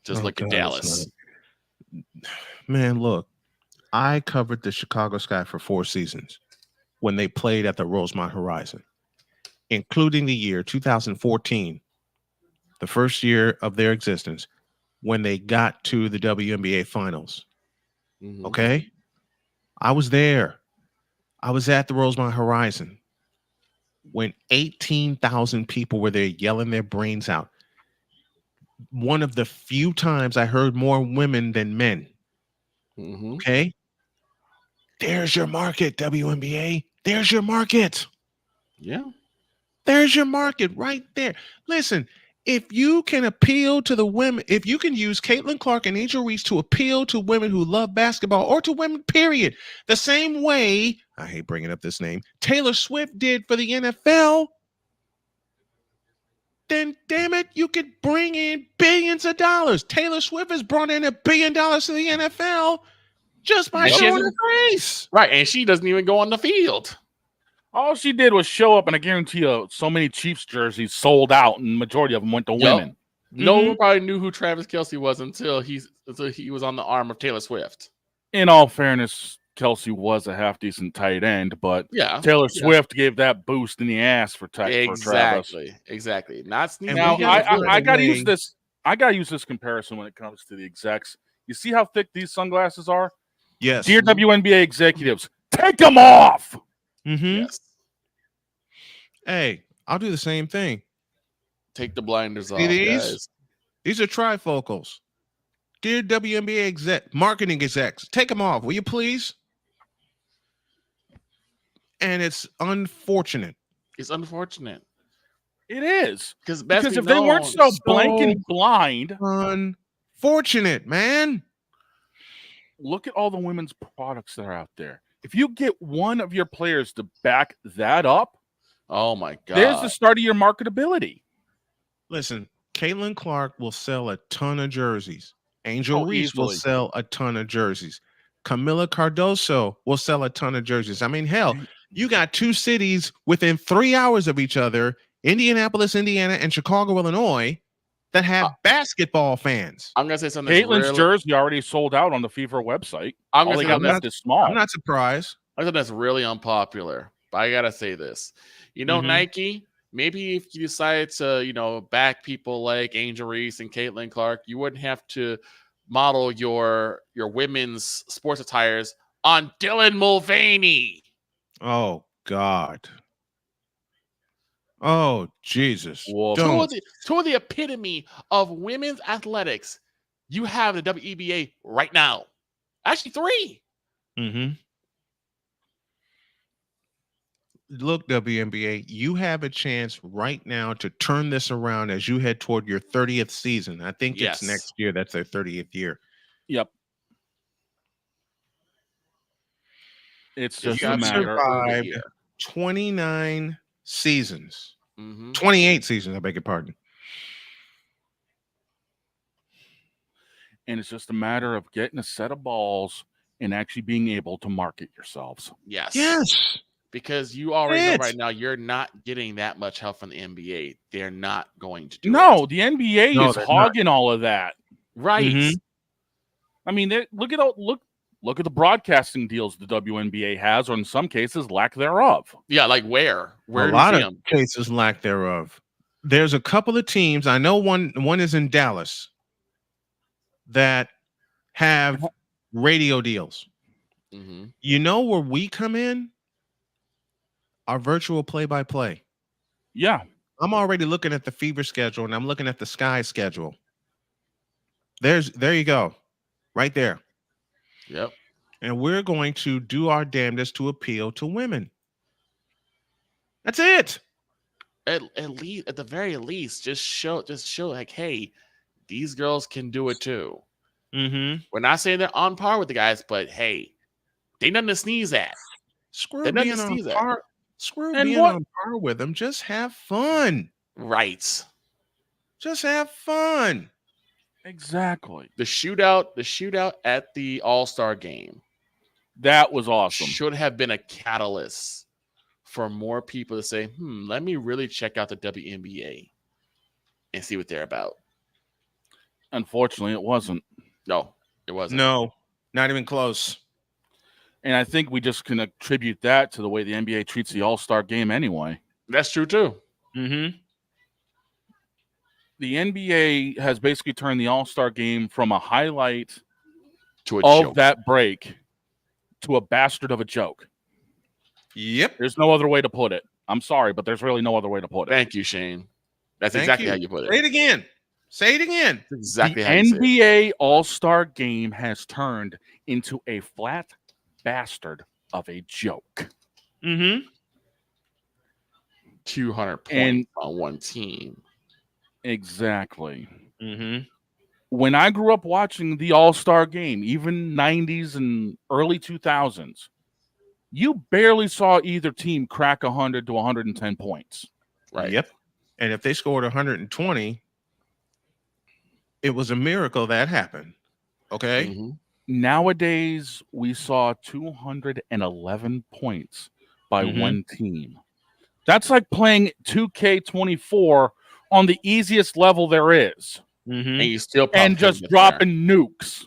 Just look at Dallas. Man, look, I covered the Chicago Sky for 4 seasons when they played at the Rosemont Horizon, including the year 2014, the first year of their existence, when they got to the WNBA Finals. Mhm. Okay? I was there. I was at the Rosemont Horizon when 18,000 people were there yelling their brains out. One of the few times I heard more women than men. Mhm. Okay? There's your market, WNBA. There's your market. Yeah. There's your market right there. Listen, if you can appeal to the women, if you can use Caitlin Clark and Angel Reese to appeal to women who love basketball or to women, period, the same way, I hate bringing up this name, Taylor Swift did for the NFL, then damn it, you could bring in billions of dollars. Taylor Swift has brought in $1 billion to the NFL just by And she showing her hasn't- face. Right, and she doesn't even go on the field. All she did was show up, and I guarantee you, so many Chiefs jerseys sold out, and the majority of them went to women. No one probably knew who Travis Kelce was until he was on the arm of Taylor Swift. In all fairness, Kelsey was a half decent tight end, but Yeah, Taylor yeah. Swift gave that boost in the ass for Travis. Exactly. Not sneezing. Now I gotta use this. I gotta use this comparison when it comes to the execs. You see how thick these sunglasses are? Yes. Dear WNBA executives, take them off. Yes. Hey, I'll do the same thing. Take the blinders off, See these? guys. These are trifocals. Dear WNBA marketing execs, take them off, will you please? And it's unfortunate. It's unfortunate. It is. Because if they weren't so blank and blind. Unfortunate, man. Look at all the women's products that are out there. If you get one of your players to back that up, oh my God, there's the start of your marketability. Listen, Caitlin Clark will sell a ton of jerseys. Angel Reese will sell a ton of jerseys. Camila Cardoso will sell a ton of jerseys. I mean, hell, you got 2 cities within 3 hours of each other, Indianapolis, Indiana, and Chicago, Illinois, that have basketball fans. I'm gonna say something. Caitlin's jersey already sold out on the FIFA website. I'm All gonna they say got something left is small. I'm not surprised. I thought that's really unpopular, but I gotta say this. You know, Mhm. Nike, maybe if you decided to, back people like Angel Reese and Caitlin Clark, you wouldn't have to model your women's sports attires on Dylan Mulvaney. Oh, God. Oh, Jesus. Two of the epitome of women's athletics. You have the WEBA right now. Actually, 3. Mm-hmm. Look, WNBA, you have a chance right now to turn this around as you head toward your 30th season. I think Yes. it's next year. That's their 30th year. Yep. It's Just just a You've matter. survived 29 seasons. Mm-hmm. 28 seasons, I beg your pardon. And it's just a matter of getting a set of balls and actually being able to market yourselves. Yes. Yes. Because you already know It. right now you're not getting that much help from the NBA. They're not going to do No, it. the NBA No, is they're hogging all of that. Right. Mhm. I mean, look at the broadcasting deals the WNBA has, or in some cases, lack thereof. Yeah, like where? Where A do you lot see of them? cases lack thereof. There's a couple of teams. I know one is in Dallas that have radio deals. Mm-hmm. You know where we come in? Our virtual play-by-play. Yeah. I'm already looking at the Fever schedule and I'm looking at the Sky schedule. There you go. Right there. Yep. And we're going to do our damnedest to appeal to women. That's it. At least, at the very least, just show like, hey, these girls can do it too. Mm-hmm. We're not saying they're on par with the guys, but hey, they nothing to sneeze at. Screw They're nothing being to on sneeze at. par. Screw And being what- on par with them. Just have fun. Right. Just have fun. Exactly. The shootout at the All-Star game That was awesome. should have been a catalyst for more people to say, let me really check out the WNBA and see what they're about. Unfortunately, it wasn't. No, it wasn't. No, not even close. And I think we just can attribute that to the way the NBA treats the All-Star game anyway. That's true, too. Mm-hmm. The NBA has basically turned the All-Star game from a highlight to a of joke. that break to a bastard of a joke. Yep. There's no other way to put it. I'm sorry, but there's really no other way to put it. Thank you, Shane. That's Thank exactly you. how you put it. Say it again. Say it again. That's exactly The how you say it. NBA All-Star game has turned into a flat bastard of a joke. Mm-hmm. 200 points on one team. Exactly. Mm-hmm. When I grew up watching the All-Star game, even 90s and early 2000s, you barely saw either team crack 100 to 110 points. Right. Yep. And if they scored 120, it was a miracle that happened. Okay. Mm-hmm. Nowadays, we saw 211 points by one team. That's like playing 2K24 on the easiest level there is. Mm-hmm. And you still probably And just couldn't get dropping nukes.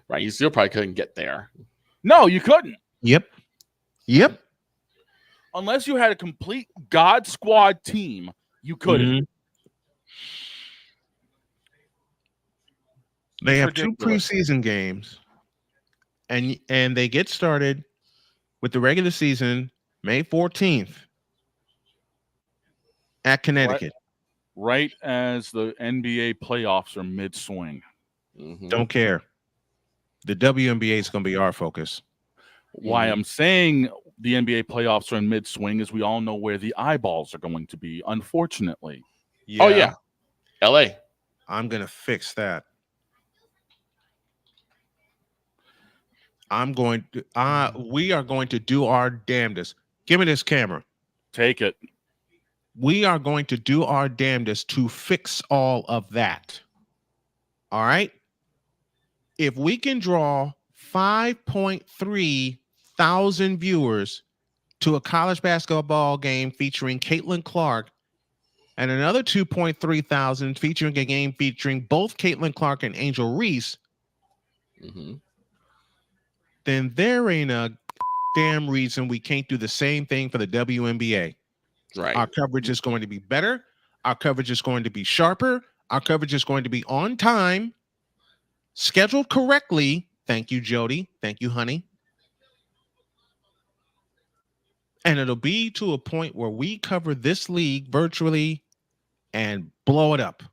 Right. You still probably couldn't get there. No, you couldn't. Yep. Yep. Unless you had a complete God Squad team, you couldn't. Mm-hmm. They have ridiculous. 2 preseason games, and they get started with the regular season May 14th at Connecticut. Right as the NBA playoffs are mid-swing. Mm-hmm. Don't care. The WNBA is going to be our focus. Why I'm saying the NBA playoffs are in mid-swing is we all know where the eyeballs are going to be, unfortunately. Oh, yeah. LA. I'm going to fix that. We are going to do our damnedest. Give me this camera. Take it. We are going to do our damnedest to fix all of that. All right? If we can draw 5.3 thousand viewers to a college basketball game featuring Caitlin Clark and another 2.3 thousand featuring a game featuring both Caitlin Clark and Angel Reese, then there ain't a damn reason we can't do the same thing for the WNBA. Right. Our coverage is going to be better. Our coverage is going to be sharper. Our coverage is going to be on time, scheduled correctly. Thank you, Jody. Thank you, honey. And it'll be to a point where we cover this league virtually and blow it up.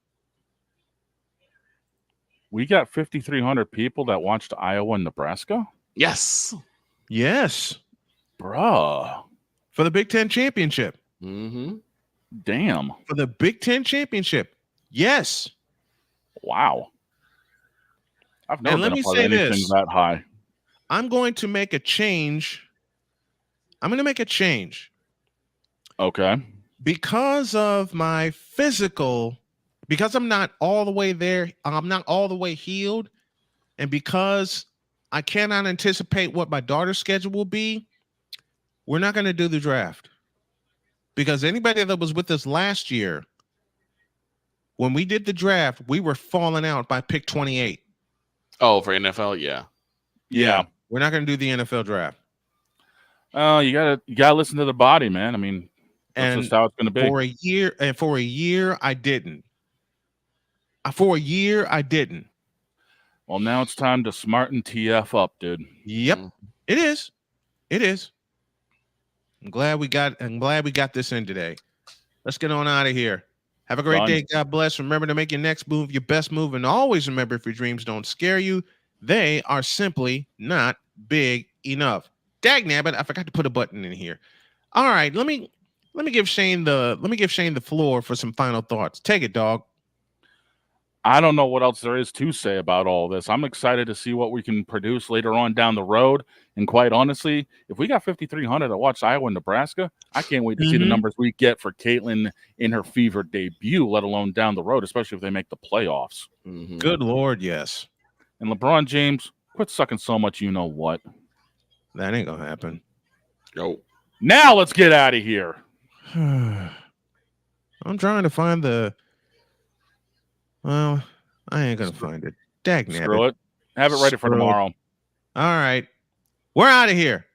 We got 5,300 people that watched Iowa and Nebraska? Yes. Yes. Bruh. For the Big Ten Championship. Mm-hmm. Damn. For the Big Ten Championship. Yes. Wow. I've never And let been me a part say of anything this. that high. I'm going to make a change. I'm going to make a change. Okay. Because of my physical, because I'm not all the way there, I'm not all the way healed, and because I cannot anticipate what my daughter's schedule will be, we're not going to do the draft. Because anybody that was with us last year, when we did the draft, we were falling out by pick 28. Oh, for NFL, yeah. Yeah. We're not going to do the NFL draft. Oh, you gotta listen to the body, man. I mean, that's And just how it's gonna be. For a year, I didn't. For a year, I didn't. Well, now it's time to smarten TF up, dude. Yep. It is. It is. I'm glad we got this in today. Let's get on out of here. Have a great Done. day. God bless. Remember to make your next move your best move. And always remember, if your dreams don't scare you, they are simply not big enough. Dagnabbit, I forgot to put a button in here. All right, let me give Shane the floor for some final thoughts. Take it, dog. I don't know what else there is to say about all this. I'm excited to see what we can produce later on down the road. And quite honestly, if we got 5,300 that watch Iowa and Nebraska, I can't wait to see the numbers we get for Caitlin in her fever debut, let alone down the road, especially if they make the playoffs. Good Lord, yes. And LeBron James, quit sucking so much you know what. That ain't gonna happen. Nope. Now let's get out of here. I'm trying to find the. Well, I ain't gonna find it. Dag Screw it. Have it ready for Screw it. tomorrow. All right. We're out of here.